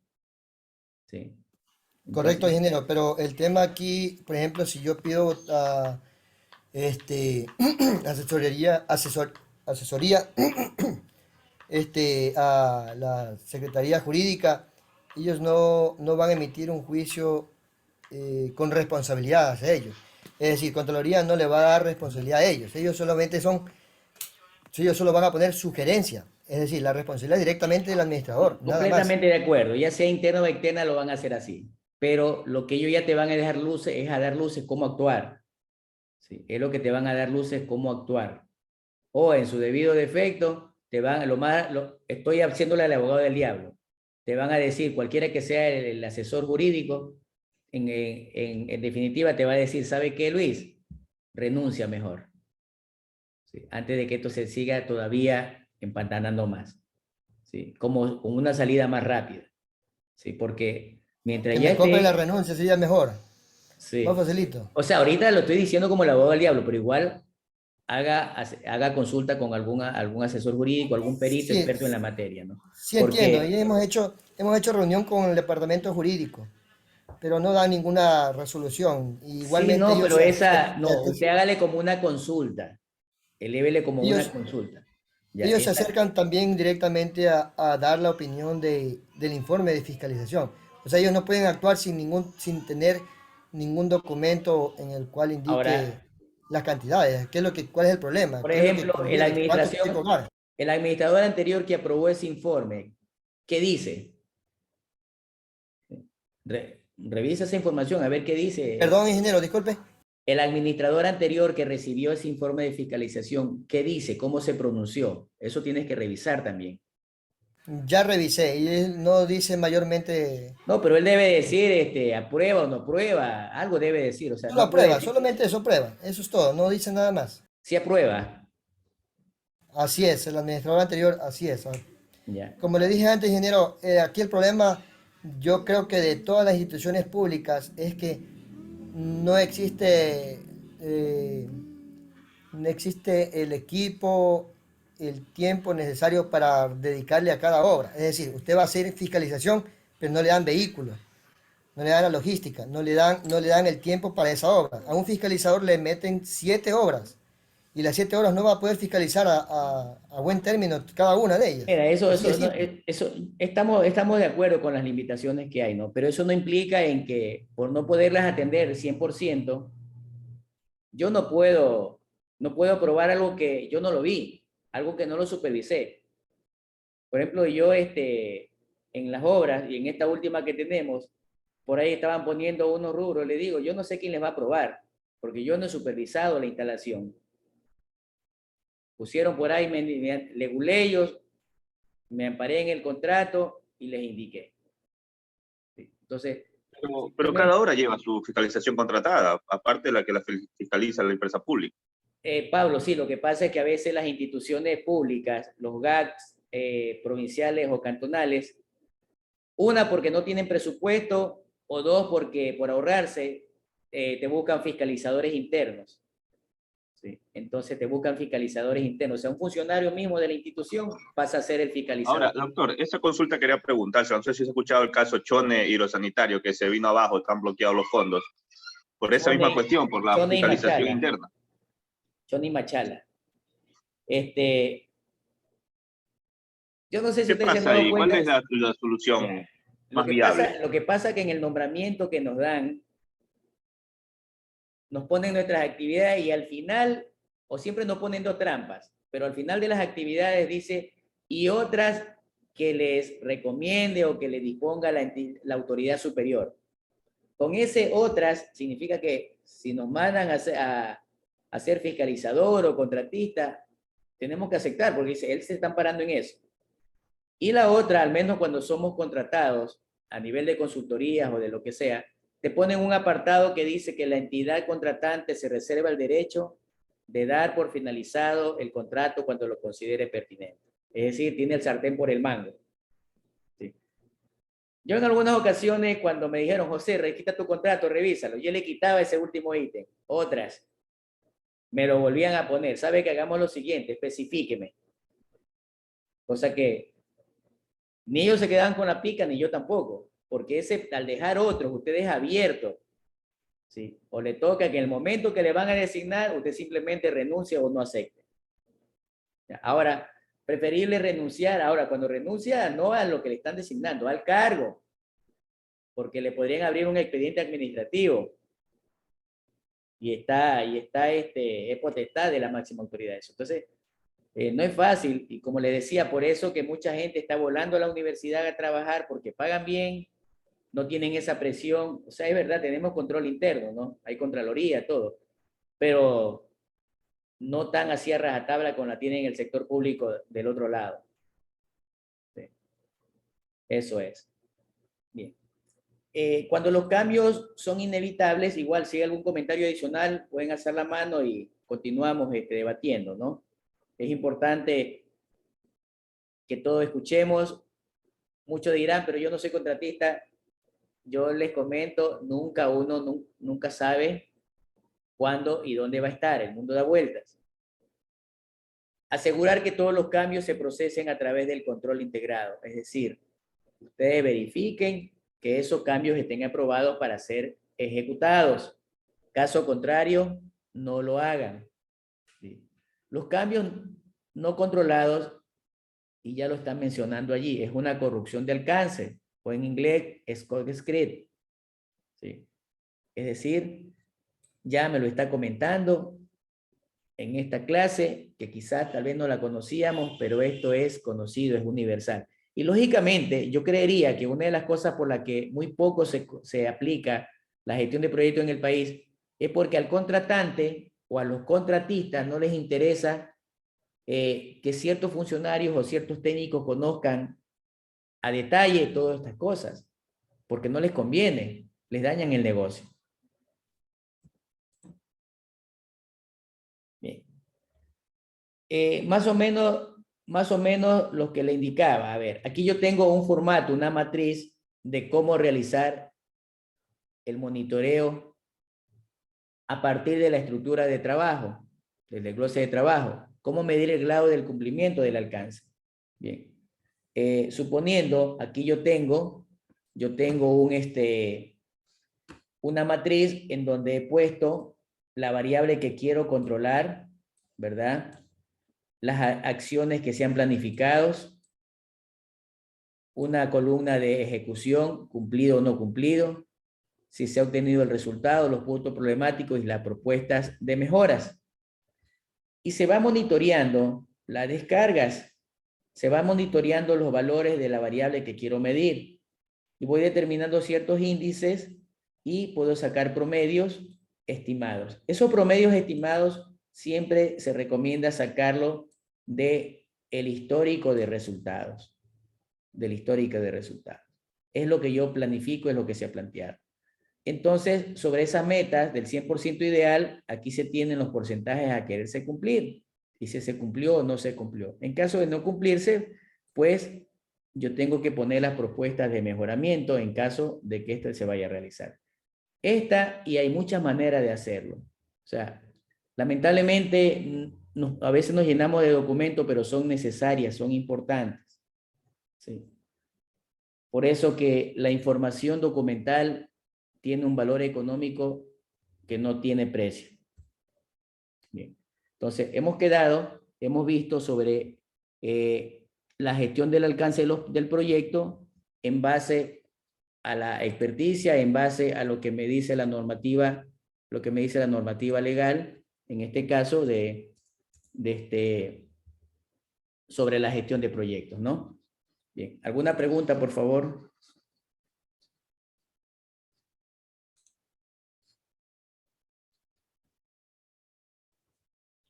Sí. Entonces, correcto, ingeniero, pero el tema aquí, por ejemplo, si yo pido asesoría a la Secretaría Jurídica, ellos no van a emitir un juicio con responsabilidad hacia ellos. Es decir, Contraloría no le va a dar responsabilidad a ellos. Ellos solo van a poner sugerencia. Es decir, la responsabilidad directamente del administrador. Completamente de acuerdo. Ya sea interno o externa, lo van a hacer así. Pero lo que ellos ya te van a dejar luces es a dar luces cómo actuar. ¿Sí? Es lo que te van a dar luces cómo actuar. O en su debido defecto, estoy haciéndole al abogado del diablo. Te van a decir, cualquiera que sea el asesor jurídico, en definitiva te va a decir, ¿sabe qué, Luis? Renuncia mejor. ¿Sí? Antes de que esto se siga todavía empantanando más. ¿Sí? Como con una salida más rápida. ¿Sí? Porque mientras Que ya me compre la esté... renuncia, sería mejor. Más Sí. facilito. O sea, ahorita lo estoy diciendo como el abogado del diablo, pero igual haga consulta con algún asesor jurídico, algún perito Sí, experto en la materia, ¿no? sí entiendo. Y Porque, hemos hecho reunión con el departamento jurídico, pero no da ninguna resolución. sí, Igualmente no, ellos pero se, esa, no, usted hágale como una consulta, elévele como una ellos, consulta. Ya, ellos se esa, acercan también directamente a dar la opinión del informe de fiscalización. O sea, ellos no pueden actuar sin tener ningún documento en el cual indique ahora, las cantidades, cuál es el problema, por qué es lo que ejemplo, en la conviene, cuánto tiene que administración, cobrar. el administrador anterior que aprobó ese informe, ¿qué dice? Revisa esa información, a ver qué dice. Perdón, ingeniero, disculpe. El administrador anterior que recibió ese informe de fiscalización, ¿qué dice? ¿Cómo se pronunció? Eso tienes que revisar también. Ya revisé y él no dice mayormente, No, pero él debe decir, aprueba o no aprueba, algo debe decir, o sea, solo no puede aprueba, decir, solamente eso aprueba, eso es todo, no dice nada más. si aprueba, Así es, el administrador anterior, así es. ya. Como le dije antes, ingeniero, aquí el problema, yo creo que de todas las instituciones públicas es que no existe, no existe el equipo, el tiempo necesario para dedicarle a cada obra. Es decir, usted va a hacer fiscalización, pero no le dan vehículos, no le dan la logística, no le dan el tiempo para esa obra. A un fiscalizador le meten 7 obras y las 7 horas no va a poder fiscalizar a buen término cada una de ellas. Mira, Así de no, simple. estamos de acuerdo con las limitaciones que hay, ¿no? Pero eso no implica en que por no poderlas atender 100%, yo no puedo aprobar algo que yo no lo vi, algo que no lo supervisé. Por ejemplo, yo en las obras y en esta última que tenemos, por ahí estaban poniendo unos rubros, le digo, yo no sé quién les va a aprobar, porque yo no he supervisado la instalación. Pusieron por ahí, regulé ellos, me amparé en el contrato y les indiqué. ¿Sí? Entonces, Pero cada hora lleva su fiscalización contratada, aparte de la que la fiscaliza la empresa pública. Pablo, sí, lo que pasa es que a veces las instituciones públicas, los GACs provinciales o cantonales, una porque no tienen presupuesto o dos porque por ahorrarse te buscan fiscalizadores internos. ¿Sí? Entonces te buscan fiscalizadores internos. O sea, un funcionario mismo de la institución pasa a ser el fiscalizador. Ahora, doctor, esa consulta quería preguntarse, no sé si se ha escuchado el caso Chone Hidrosanitario, que se vino abajo, están bloqueados los fondos, por esa misma cuestión, por la Chone y fiscalización Machala. interna. Chone y Machala. Yo no sé si ¿Qué ustedes se han pasa dado ahí? ¿Cuál cuenta. es la solución más viable? Lo que pasa que en el nombramiento que nos dan, nos ponen nuestras actividades y al final, o siempre nos ponen dos trampas, pero al final de las actividades dice, y otras que les recomiende o que le disponga la autoridad superior. Con ese otras, significa que si nos mandan a ser fiscalizador o contratista, tenemos que aceptar, porque dice, él se está parando en eso. Y la otra, al menos cuando somos contratados a nivel de consultorías o de lo que sea, te ponen un apartado que dice que la entidad contratante se reserva el derecho de dar por finalizado el contrato cuando lo considere pertinente. Es decir, tiene el sartén por el mango. ¿Sí? Yo en algunas ocasiones cuando me dijeron, José, quita tu contrato, revísalo, yo le quitaba ese último ítem. Otras me lo volvían a poner. ¿Sabe que hagamos lo siguiente? Especifíqueme. Cosa que ni ellos se quedan con la pica, ni yo tampoco. Porque al dejar otros, usted es abierto. ¿Sí? O le toca que en el momento que le van a designar, usted simplemente renuncia o no acepte. Ahora, preferible renunciar. Ahora, cuando renuncia, no a lo que le están designando, al cargo. Porque le podrían abrir un expediente administrativo. Y es potestad de la máxima autoridad eso. Entonces, no es fácil. Y como le decía, por eso que mucha gente está volando a la universidad a trabajar porque pagan bien, no tienen esa presión. O sea, es verdad, tenemos control interno, ¿no? Hay contraloría, todo. Pero no tan así a rajatabla como la tienen en el sector público del otro lado. Sí. Eso es. Bien. Cuando los cambios son inevitables, igual si hay algún comentario adicional, pueden alzar la mano y continuamos debatiendo, ¿no? Es importante que todos escuchemos. Muchos dirán, pero yo no soy contratista. Yo les comento, nunca sabe cuándo y dónde va a estar. El mundo da vueltas. Asegurar que todos los cambios se procesen a través del control integrado. Es decir, ustedes verifiquen que esos cambios estén aprobados para ser ejecutados. Caso contrario, no lo hagan. ¿Sí? Los cambios no controlados, y ya lo están mencionando allí, es una corrupción de alcance, o en inglés, Scott Script. ¿Sí? Es decir, ya me lo está comentando en esta clase, que quizás tal vez no la conocíamos, pero esto es conocido, es universal. Y lógicamente, yo creería que una de las cosas por las que muy poco se aplica la gestión de proyectos en el país es porque al contratante o a los contratistas no les interesa que ciertos funcionarios o ciertos técnicos conozcan a detalle todas estas cosas, porque no les conviene, les dañan el negocio. Bien. Más o menos lo que le indicaba. A ver, aquí yo tengo un formato, una matriz de cómo realizar el monitoreo a partir de la estructura de trabajo, del desglose de trabajo. Cómo medir el grado del cumplimiento del alcance. Bien. Suponiendo, aquí yo tengo una matriz en donde he puesto la variable que quiero controlar, ¿verdad? Las acciones que se han planificado, una columna de ejecución, cumplido o no cumplido, si se ha obtenido el resultado, los puntos problemáticos y las propuestas de mejoras. Y se va monitoreando las descargas, se va monitoreando los valores de la variable que quiero medir. Y voy determinando ciertos índices y puedo sacar promedios estimados. Esos promedios estimados siempre se recomienda sacarlo del histórico de resultados. Del histórico de resultados. Es lo que yo planifico, es lo que se ha planteado. Entonces, sobre esas metas del 100% ideal, aquí se tienen los porcentajes a quererse cumplir. Y si se cumplió o no se cumplió. En caso de no cumplirse, pues yo tengo que poner las propuestas de mejoramiento en caso de que esto se vaya a realizar. Y hay muchas maneras de hacerlo. O sea, lamentablemente, a veces nos llenamos de documentos, pero son necesarias, son importantes. ¿Sí? Por eso que la información documental tiene un valor económico que no tiene precio. Bien. Entonces, hemos visto sobre la gestión del alcance del proyecto en base a la experticia, en base a lo que me dice la normativa, legal, en este caso sobre la gestión de proyectos, ¿no? Bien, ¿alguna pregunta, por favor?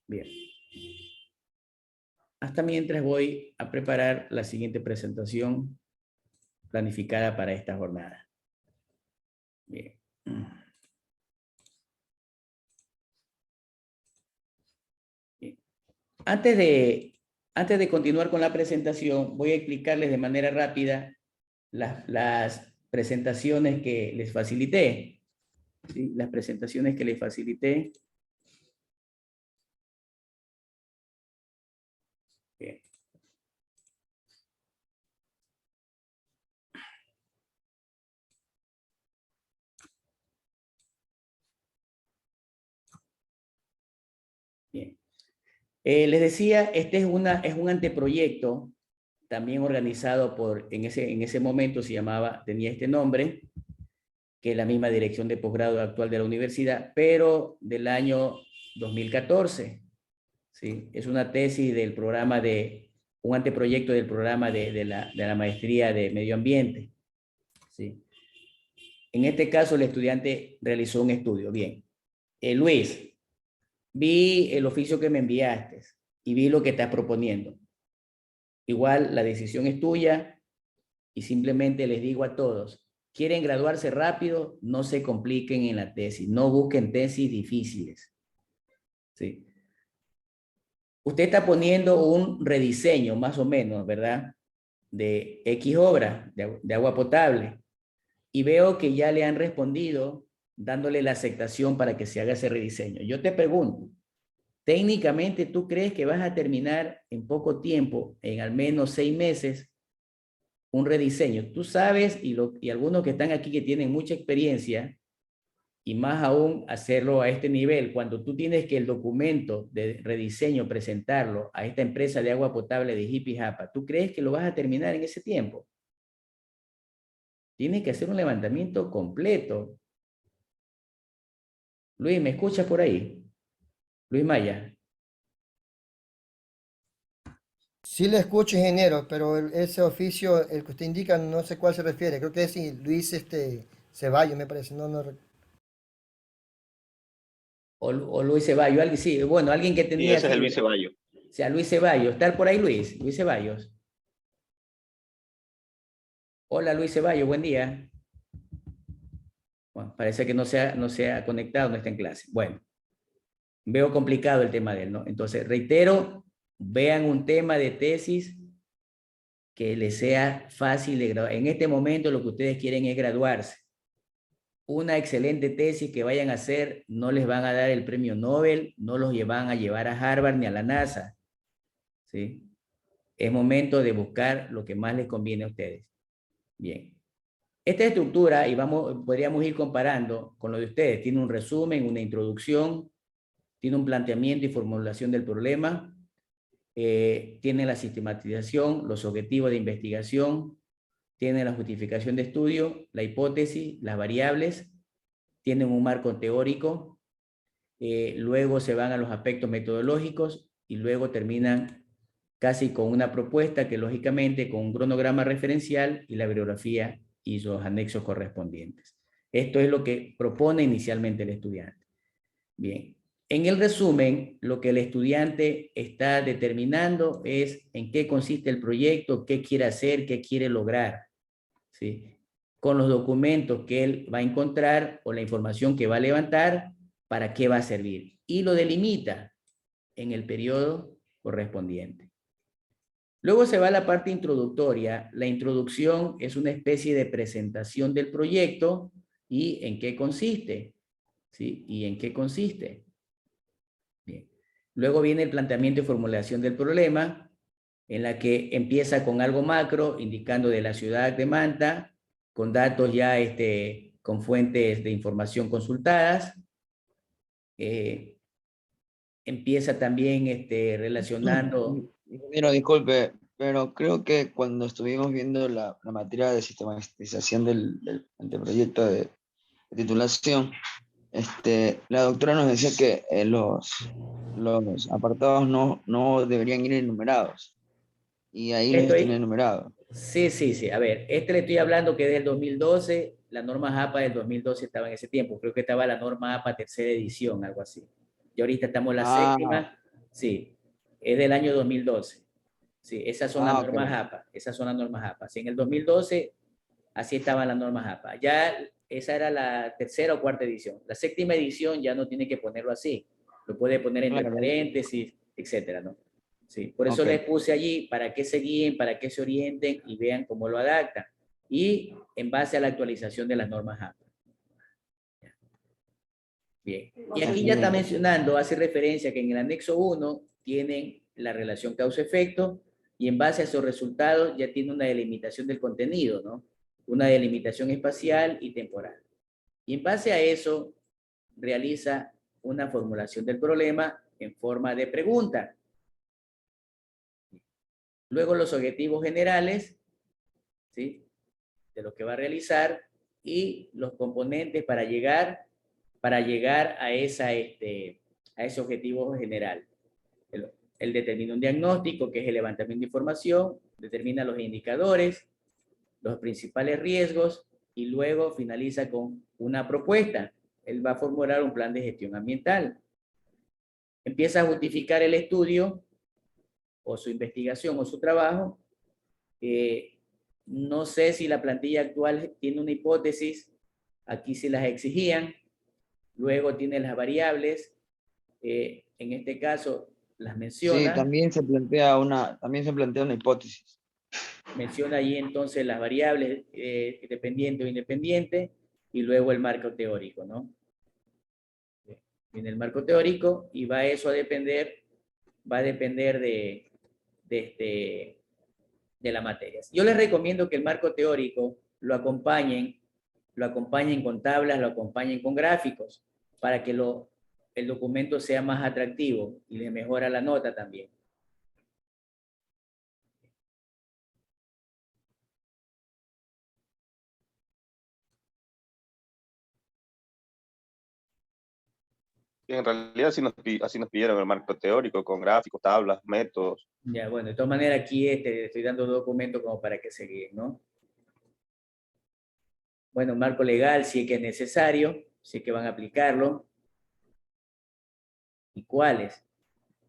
Bien. Hasta mientras voy a preparar la siguiente presentación planificada para esta jornada. Bien. Bien. Antes de continuar con la presentación, voy a explicarles de manera rápida las presentaciones que les facilité. ¿Sí? Las presentaciones que les facilité. Bien. Bien. Les decía, este es un anteproyecto también organizado en ese momento tenía este nombre, que es la misma dirección de posgrado actual de la universidad, pero del año 2014. ¿Sí? Es una tesis del programa un anteproyecto del programa de la maestría de medio ambiente. ¿Sí? En este caso, el estudiante realizó un estudio. Bien. Luis, vi el oficio que me enviaste y vi lo que estás proponiendo. Igual la decisión es tuya y simplemente les digo a todos, quieren graduarse rápido, no se compliquen en la tesis, no busquen tesis difíciles. ¿Sí? Usted está poniendo un rediseño, más o menos, ¿verdad? De X obra de agua potable. Y veo que ya le han respondido dándole la aceptación para que se haga ese rediseño. Yo te pregunto, técnicamente, ¿tú crees que vas a terminar en poco tiempo, en al menos 6 meses, un rediseño? Tú sabes, y algunos que están aquí que tienen mucha experiencia, y más aún hacerlo a este nivel, cuando tú tienes que el documento de rediseño presentarlo a esta empresa de agua potable de Jipijapa, ¿tú crees que lo vas a terminar en ese tiempo? Tienes que hacer un levantamiento completo. Luis, ¿me escuchas por ahí? Luis Maya. Sí le escucho, ingeniero, pero ese oficio, el que usted indica, no sé cuál se refiere. Creo que es Luis Ceballos, me parece. O Luis Ceballos, alguien, sí, bueno, alguien que Sí, tenía... ese es el Luis Ceballos. O sea, Luis Ceballos. ¿Está por ahí Luis? Luis Ceballos. Hola Luis Ceballos, buen día. Bueno, parece que no se ha conectado, no está en clase. Bueno, veo complicado el tema de él, ¿no? Entonces, reitero, vean un tema de tesis que les sea fácil de graduar. En este momento lo que ustedes quieren es graduarse. Una excelente tesis que vayan a hacer, no les van a dar el premio Nobel, no los van a llevar a Harvard ni a la NASA. ¿Sí? Es momento de buscar lo que más les conviene a ustedes. Bien. Esta estructura, y podríamos ir comparando con lo de ustedes, tiene un resumen, una introducción, tiene un planteamiento y formulación del problema, tiene la sistematización, los objetivos de investigación, tiene la justificación de estudio, la hipótesis, las variables, tienen un marco teórico, luego se van a los aspectos metodológicos y luego terminan casi con una propuesta que lógicamente con un cronograma referencial y la bibliografía y los anexos correspondientes. Esto es lo que propone inicialmente el estudiante. Bien, en el resumen, lo que el estudiante está determinando es en qué consiste el proyecto, qué quiere hacer, qué quiere lograr, ¿sí? Con los documentos que él va a encontrar o la información que va a levantar, para qué va a servir. Y lo delimita en el periodo correspondiente. Luego se va a la parte introductoria. La introducción es una especie de presentación del proyecto y en qué consiste, ¿sí? Y en qué consiste. Bien. Luego viene el planteamiento y formulación del problema, en la que empieza con algo macro, indicando de la ciudad de Manta, con datos ya con fuentes de información consultadas. Empieza también relacionando... Ingeniero, disculpe, pero creo que cuando estuvimos viendo la materia de sistematización del proyecto de titulación, la doctora nos decía que los apartados no deberían ir enumerados, y ahí los tiene enumerados. Sí, sí, sí. A ver, le estoy hablando que del 2012, la norma APA del 2012 estaba en ese tiempo. Creo que estaba la norma APA tercera edición, algo así. Y ahorita estamos en la séptima. Sí, es del año 2012. Sí, esas son las normas APA. Esas son las normas APA. Sí, en el 2012, así estaban las normas APA. Ya esa era la tercera o cuarta edición. La séptima edición ya no tiene que ponerlo así. Lo puede poner entre paréntesis, etcétera, ¿no? Sí, por eso les puse allí para que se guíen, para que se orienten y vean cómo lo adaptan. Y en base a la actualización de las normas APA. Bien. Y aquí ya está mencionando, hace referencia que en el anexo 1 tienen la relación causa-efecto y en base a esos resultados ya tiene una delimitación del contenido, ¿no? Una delimitación espacial y temporal. Y en base a eso realiza una formulación del problema en forma de pregunta. Luego los objetivos generales, ¿sí? De lo que va a realizar y los componentes para llegar a ese objetivo general. Él determina un diagnóstico, que es el levantamiento de información, determina los indicadores, los principales riesgos y luego finaliza con una propuesta. Él va a formular un plan de gestión ambiental. Empieza a justificar el estudio o su investigación o su trabajo No sé si la plantilla actual tiene una hipótesis. Aquí se las exigían. Luego tiene las variables. En este caso las Sí, menciona. también se plantea una hipótesis. Menciona allí entonces las variables dependiente o independiente y luego el marco teórico, ¿no? Viene el marco teórico y va eso a depender, va a depender de las materias. Yo les recomiendo que el marco teórico lo acompañen con tablas, lo acompañen con gráficos, para que el documento sea más atractivo y le mejora la nota también. En realidad así nos pidieron el marco teórico, con gráficos, tablas, métodos. Ya, bueno, de todas maneras aquí estoy dando documentos como para que se guíen, ¿no? Bueno, marco legal, si es que es necesario, si es que van a aplicarlo. ¿Y cuáles?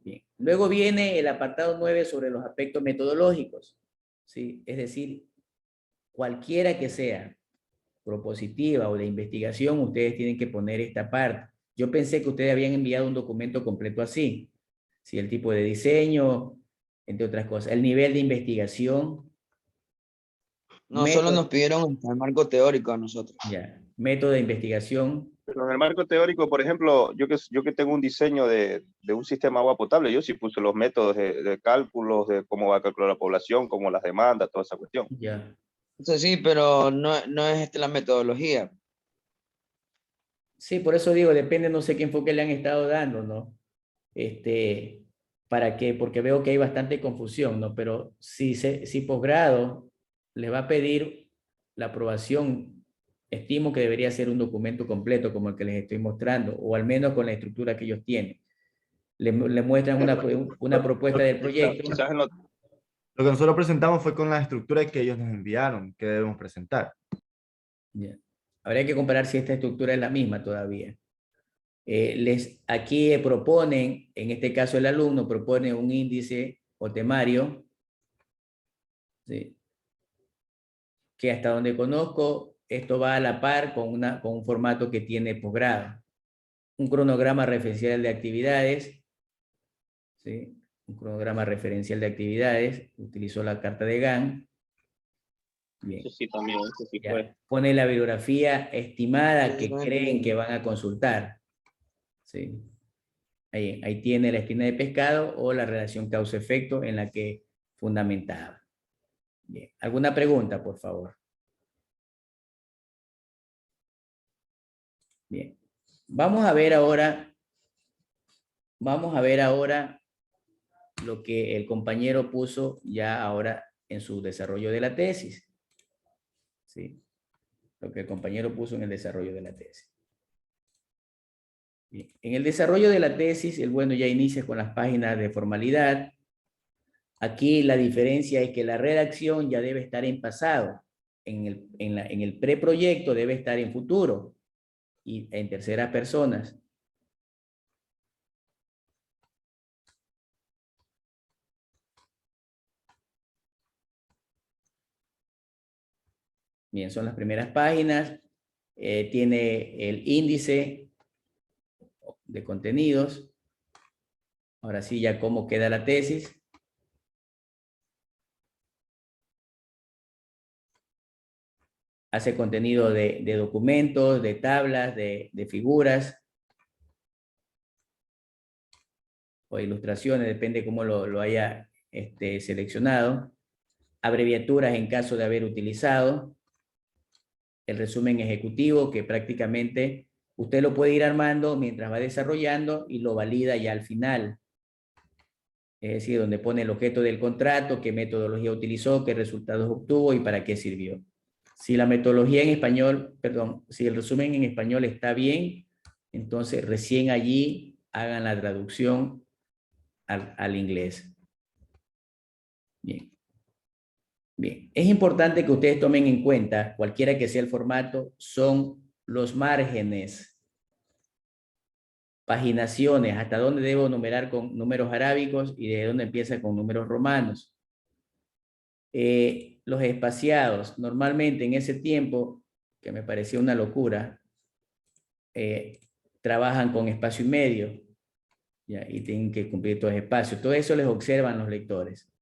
Bien. Luego viene el apartado 9 sobre los aspectos metodológicos, ¿sí? Es decir, cualquiera que sea, propositiva o de investigación, ustedes tienen que poner esta parte. Yo pensé que ustedes habían enviado un documento completo así. Sí, el tipo de diseño, entre otras cosas. El nivel de investigación. No, solo nos pidieron el marco teórico a nosotros. Ya, método de investigación. Pero en el marco teórico, por ejemplo, yo que tengo un diseño de un sistema de agua potable, yo sí puse los métodos de cálculos, de cómo va a calcular la población, cómo las demandas, toda esa cuestión. Ya. Eso sí, pero no es la metodología. Sí, por eso digo, depende, no sé qué enfoque le han estado dando, ¿no? ¿Para qué? Porque veo que hay bastante confusión, ¿no? Pero si posgrado le va a pedir la aprobación, estimo que debería ser un documento completo como el que les estoy mostrando, o al menos con la estructura que ellos tienen. Le muestran una propuesta del proyecto. Quizás en lo que nosotros presentamos fue con la estructura que ellos nos enviaron, que debemos presentar. Yeah. Habría que comparar si esta estructura es la misma todavía. Aquí proponen, en este caso el alumno propone un índice o temario, ¿sí? Que hasta donde conozco, esto va a la par con un formato que tiene posgrado. Un cronograma referencial de actividades, ¿sí? Un cronograma referencial de actividades, utilizó la carta de Gantt. Bien. Eso sí, también, eso sí Ya. fue. Pone la bibliografía estimada que creen que van a consultar. ¿Sí? Ahí tiene la espina de pescado o la relación causa-efecto en la que fundamentaba. Bien. ¿Alguna pregunta, por favor? Bien. Vamos a ver ahora lo que el compañero puso ya ahora en su desarrollo de la tesis. ¿Sí? Lo que el compañero puso en el desarrollo de la tesis. Bien. En el desarrollo de la tesis, el bueno ya inicia con las páginas de formalidad. Aquí la diferencia es que la redacción ya debe estar en pasado. En el preproyecto debe estar en futuro y en terceras personas. Bien, son las primeras páginas. Tiene el índice de contenidos. Ahora sí, ya cómo queda la tesis. Hace contenido de documentos, de tablas, de figuras o ilustraciones, depende cómo lo haya seleccionado. Abreviaturas en caso de haber utilizado. El resumen ejecutivo que prácticamente usted lo puede ir armando mientras va desarrollando y lo valida ya al final. Es decir, donde pone el objeto del contrato, qué metodología utilizó, qué resultados obtuvo y para qué sirvió. Si la metodología en español, perdón, si el resumen en español está bien, entonces recién allí hagan la traducción al inglés. Bien. Bien, es importante que ustedes tomen en cuenta, cualquiera que sea el formato, son los márgenes, paginaciones, hasta dónde debo numerar con números arábicos y de dónde empieza con números romanos. Los espaciados, normalmente en ese tiempo, que me parecía una locura, trabajan con espacio y medio, ¿ya? Y tienen que cumplir todo el espacio. Todo eso les observan los lectores.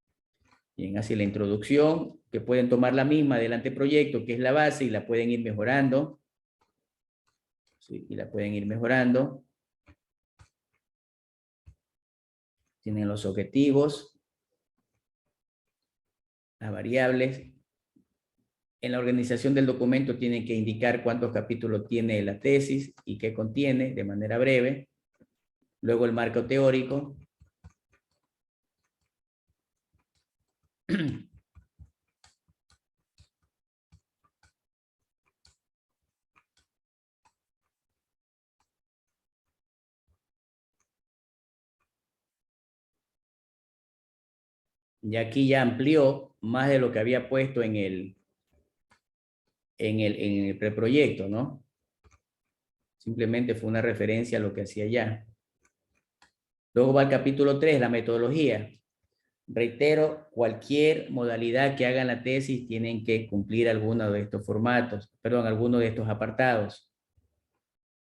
Bien, así la introducción, que pueden tomar la misma del anteproyecto, que es la base, y la pueden ir mejorando. Sí, y la pueden ir mejorando. Tienen los objetivos, las variables. En la organización del documento tienen que indicar cuántos capítulos tiene la tesis y qué contiene de manera breve. Luego el marco teórico. Y aquí ya amplió más de lo que había puesto en el preproyecto, ¿no? Simplemente fue una referencia a lo que hacía ya. Luego va el capítulo 3, la metodología. Reitero, cualquier modalidad que hagan la tesis tienen que cumplir alguno de estos formatos, perdón, alguno de estos apartados.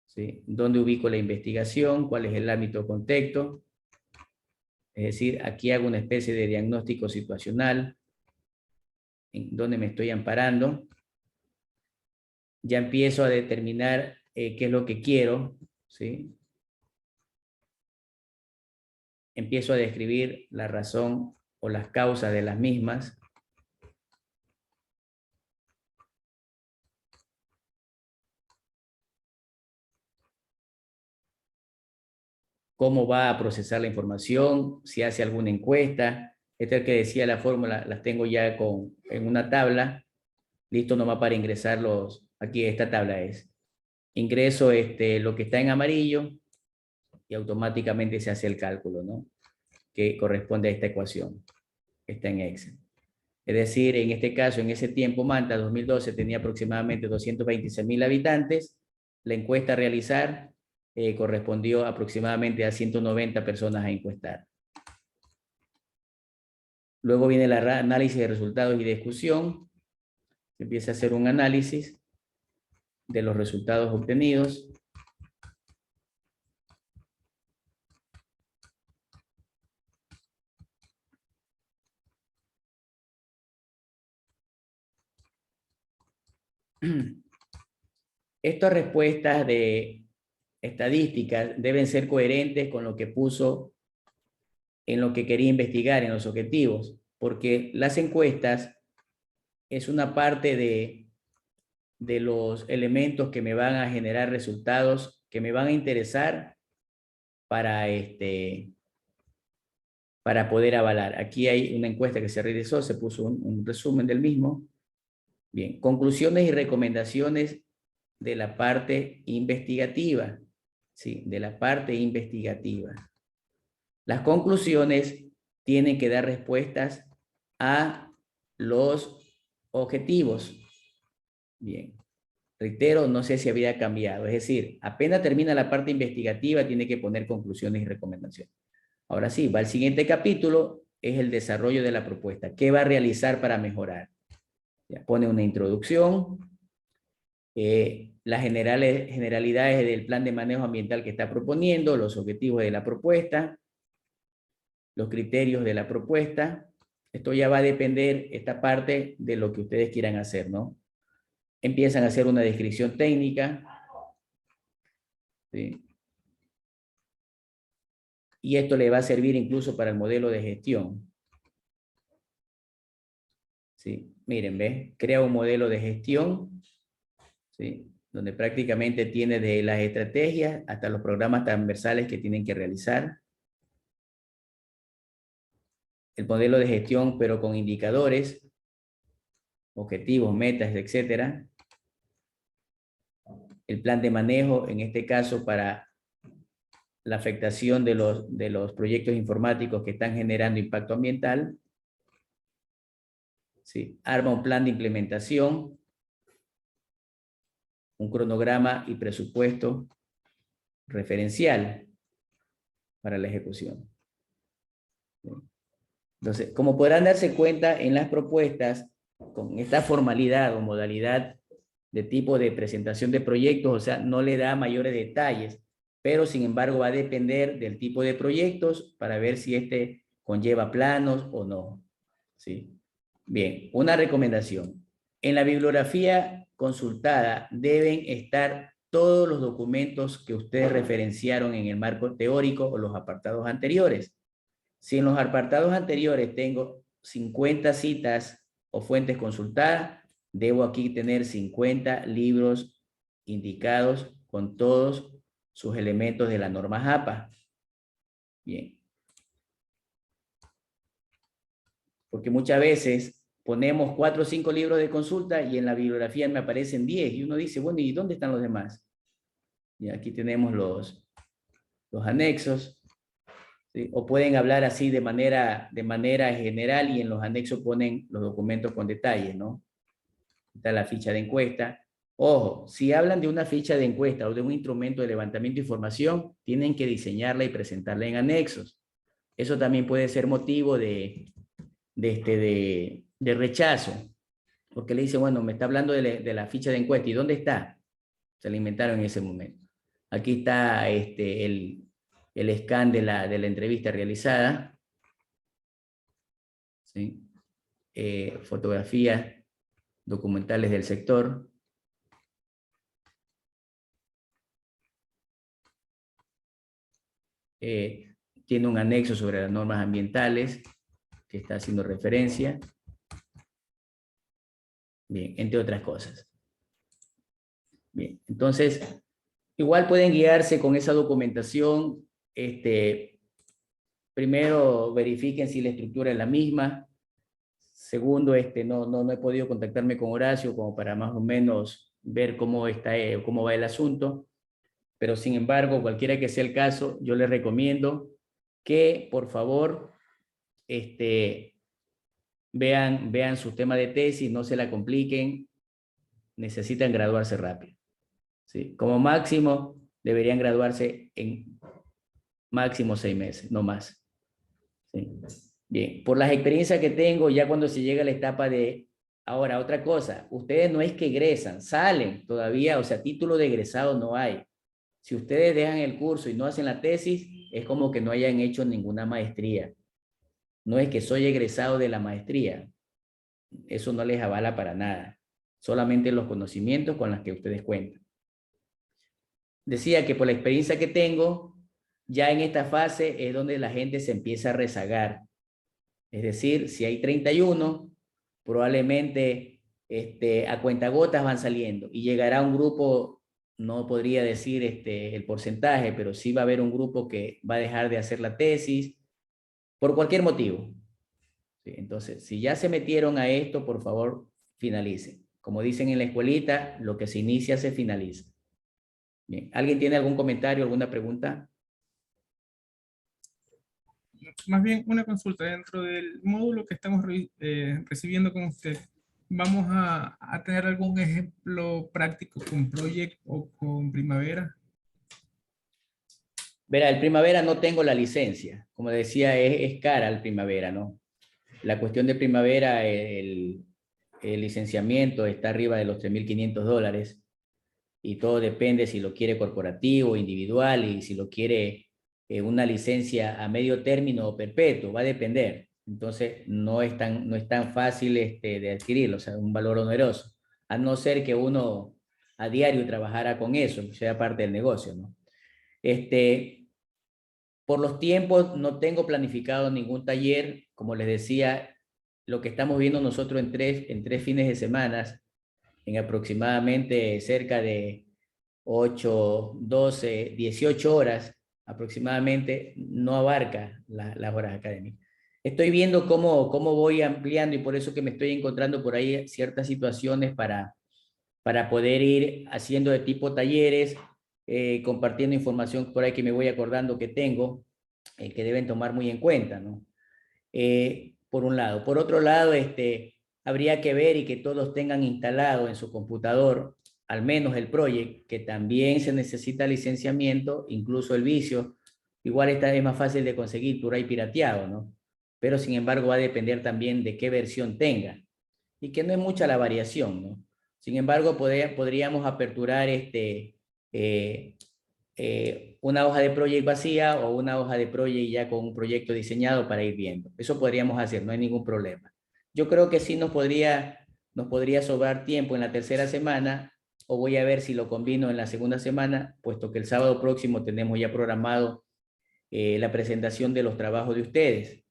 ¿Sí? ¿Dónde ubico la investigación? ¿Cuál es el ámbito o contexto? Es decir, aquí hago una especie de diagnóstico situacional, en dónde me estoy amparando. Ya empiezo a determinar qué es lo que quiero, ¿sí? Empiezo a describir la razón o las causas de las mismas. Cómo va a procesar la información, si hace alguna encuesta. Este es el que decía la fórmula, las tengo ya en una tabla. Listo nomás para ingresar aquí esta tabla es. Ingreso lo que está en amarillo y automáticamente se hace el cálculo, ¿no? Que corresponde a esta ecuación. Está en Excel. Es decir, en este caso, en ese tiempo, Manta 2012 tenía aproximadamente 226.000 habitantes. La encuesta a realizar correspondió aproximadamente a 190 personas a encuestar. Luego viene el análisis de resultados y discusión. Se empieza a hacer un análisis de los resultados obtenidos. Estas respuestas de estadísticas deben ser coherentes con lo que puso en lo que quería investigar, en los objetivos, porque las encuestas es una parte de los elementos que me van a generar resultados que me van a interesar para poder avalar. Aquí hay una encuesta que se realizó, se puso un resumen del mismo. Bien, conclusiones y recomendaciones de la parte investigativa. Sí, de la parte investigativa. Las conclusiones tienen que dar respuestas a los objetivos. Bien, reitero, no sé si había cambiado. Es decir, apenas termina la parte investigativa, tiene que poner conclusiones y recomendaciones. Ahora sí, va al siguiente capítulo, es el desarrollo de la propuesta. ¿Qué va a realizar para mejorar? Ya pone una introducción, las generalidades del plan de manejo ambiental que está proponiendo, los objetivos de la propuesta, los criterios de la propuesta. Esto ya va a depender, esta parte, de lo que ustedes quieran hacer, ¿no? Empiezan a hacer una descripción técnica. ¿Sí? Y esto le va a servir incluso para el modelo de gestión. ¿Sí? Miren, ¿ves? Crea un modelo de gestión, ¿sí? Donde prácticamente tiene de las estrategias hasta los programas transversales que tienen que realizar. El modelo de gestión, pero con indicadores, objetivos, metas, etcétera. El plan de manejo, en este caso, para la afectación de los proyectos informáticos que están generando impacto ambiental. Sí. Arma un plan de implementación, un cronograma y presupuesto referencial para la ejecución. Entonces, como podrán darse cuenta en las propuestas, con esta formalidad o modalidad de tipo de presentación de proyectos, o sea, no le da mayores detalles, pero sin embargo va a depender del tipo de proyectos para ver si este conlleva planos o no. ¿Sí? Bien, una recomendación. En la bibliografía consultada deben estar todos los documentos que ustedes referenciaron en el marco teórico o los apartados anteriores. Si en los apartados anteriores tengo 50 citas o fuentes consultadas, debo aquí tener 50 libros indicados con todos sus elementos de la norma JAPA. Bien. Porque muchas veces ponemos 4 o 5 libros de consulta y en la bibliografía me aparecen 10 y uno dice, bueno, ¿y dónde están los demás? Y aquí tenemos los anexos. ¿Sí? O pueden hablar así de manera general y en los anexos ponen los documentos con detalles, ¿no? Está la ficha de encuesta. Ojo, si hablan de una ficha de encuesta o de un instrumento de levantamiento de información, tienen que diseñarla y presentarla en anexos. Eso también puede ser motivo de rechazo, porque le dice, bueno, me está hablando de la ficha de encuesta, ¿y dónde está? Se la inventaron en ese momento. Aquí está el scan de la entrevista realizada, ¿sí? Fotografías documentales del sector. Tiene un anexo sobre las normas ambientales que está haciendo referencia. Bien, entre otras cosas. Bien, entonces, igual pueden guiarse con esa documentación. Primero, verifiquen si la estructura es la misma. Segundo, no he podido contactarme con Horacio como para más o menos ver cómo va el asunto. Pero sin embargo, cualquiera que sea el caso, yo les recomiendo que por favor vean su tema de tesis, no se la compliquen, necesitan graduarse rápido. ¿Sí? Como máximo, deberían graduarse en máximo 6 meses, no más. ¿Sí? Bien, por las experiencias que tengo, ya cuando se llega a la etapa de... Ahora, otra cosa, ustedes no es que egresan, salen todavía, o sea, título de egresado no hay. Si ustedes dejan el curso y no hacen la tesis, es como que no hayan hecho ninguna maestría. No es que soy egresado de la maestría. Eso no les avala para nada. Solamente los conocimientos con los que ustedes cuentan. Decía que por la experiencia que tengo, ya en esta fase es donde la gente se empieza a rezagar. Es decir, si hay 31, probablemente a cuentagotas van saliendo y llegará un grupo, no podría decir el porcentaje, pero sí va a haber un grupo que va a dejar de hacer la tesis por cualquier motivo. ¿Sí? Entonces, si ya se metieron a esto, por favor, finalicen. Como dicen en la escuelita, lo que se inicia se finaliza. Bien, ¿alguien tiene algún comentario, alguna pregunta? Más bien una consulta dentro del módulo que estamos recibiendo con usted. ¿Vamos a tener algún ejemplo práctico con Project o con Primavera? Verá, el Primavera no tengo la licencia. Como decía, es cara el Primavera, ¿no? La cuestión de Primavera, el licenciamiento está arriba de los $3.500 y todo depende si lo quiere corporativo, individual y si lo quiere una licencia a medio término o perpetuo, va a depender. Entonces no es tan fácil de adquirirlo, o sea, un valor oneroso, a no ser que uno a diario trabajara con eso, que sea parte del negocio, ¿no? Por los tiempos no tengo planificado ningún taller, como les decía, lo que estamos viendo nosotros en tres fines de semana, en aproximadamente cerca de 8, 12, 18 horas aproximadamente, no abarca las horas académicas. Estoy viendo cómo voy ampliando y por eso que me estoy encontrando por ahí ciertas situaciones para poder ir haciendo de tipo talleres, compartiendo información por ahí que me voy acordando que tengo, que deben tomar muy en cuenta, ¿no? Por un lado. Por otro lado, habría que ver y que todos tengan instalado en su computador, al menos el Project, que también se necesita licenciamiento, incluso el vicio. Igual es más fácil de conseguir por ahí pirateado, ¿no? pero sin embargo va a depender también de qué versión tenga, y que no es mucha la variación, ¿no? Sin embargo, podríamos aperturar una hoja de project vacía o una hoja de project ya con un proyecto diseñado para ir viendo. Eso podríamos hacer, no hay ningún problema. Yo creo que sí nos podría sobrar tiempo en la tercera semana, o voy a ver si lo combino en la segunda semana, puesto que el sábado próximo tenemos ya programado la presentación de los trabajos de ustedes.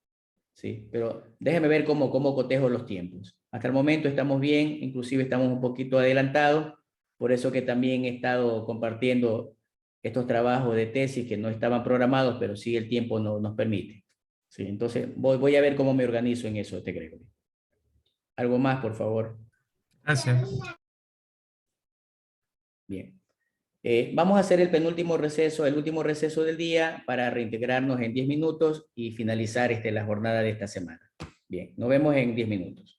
Sí, pero déjeme ver cómo cotejo los tiempos. Hasta el momento estamos bien, inclusive estamos un poquito adelantados, por eso que también he estado compartiendo estos trabajos de tesis que no estaban programados, pero sí el tiempo nos permite. Sí, entonces voy a ver cómo me organizo en eso, Gregory. ¿Algo más, por favor? Gracias. Bien. Vamos a hacer el último receso del día para reintegrarnos en 10 minutos y finalizar la jornada de esta semana. Bien, nos vemos en 10 minutos.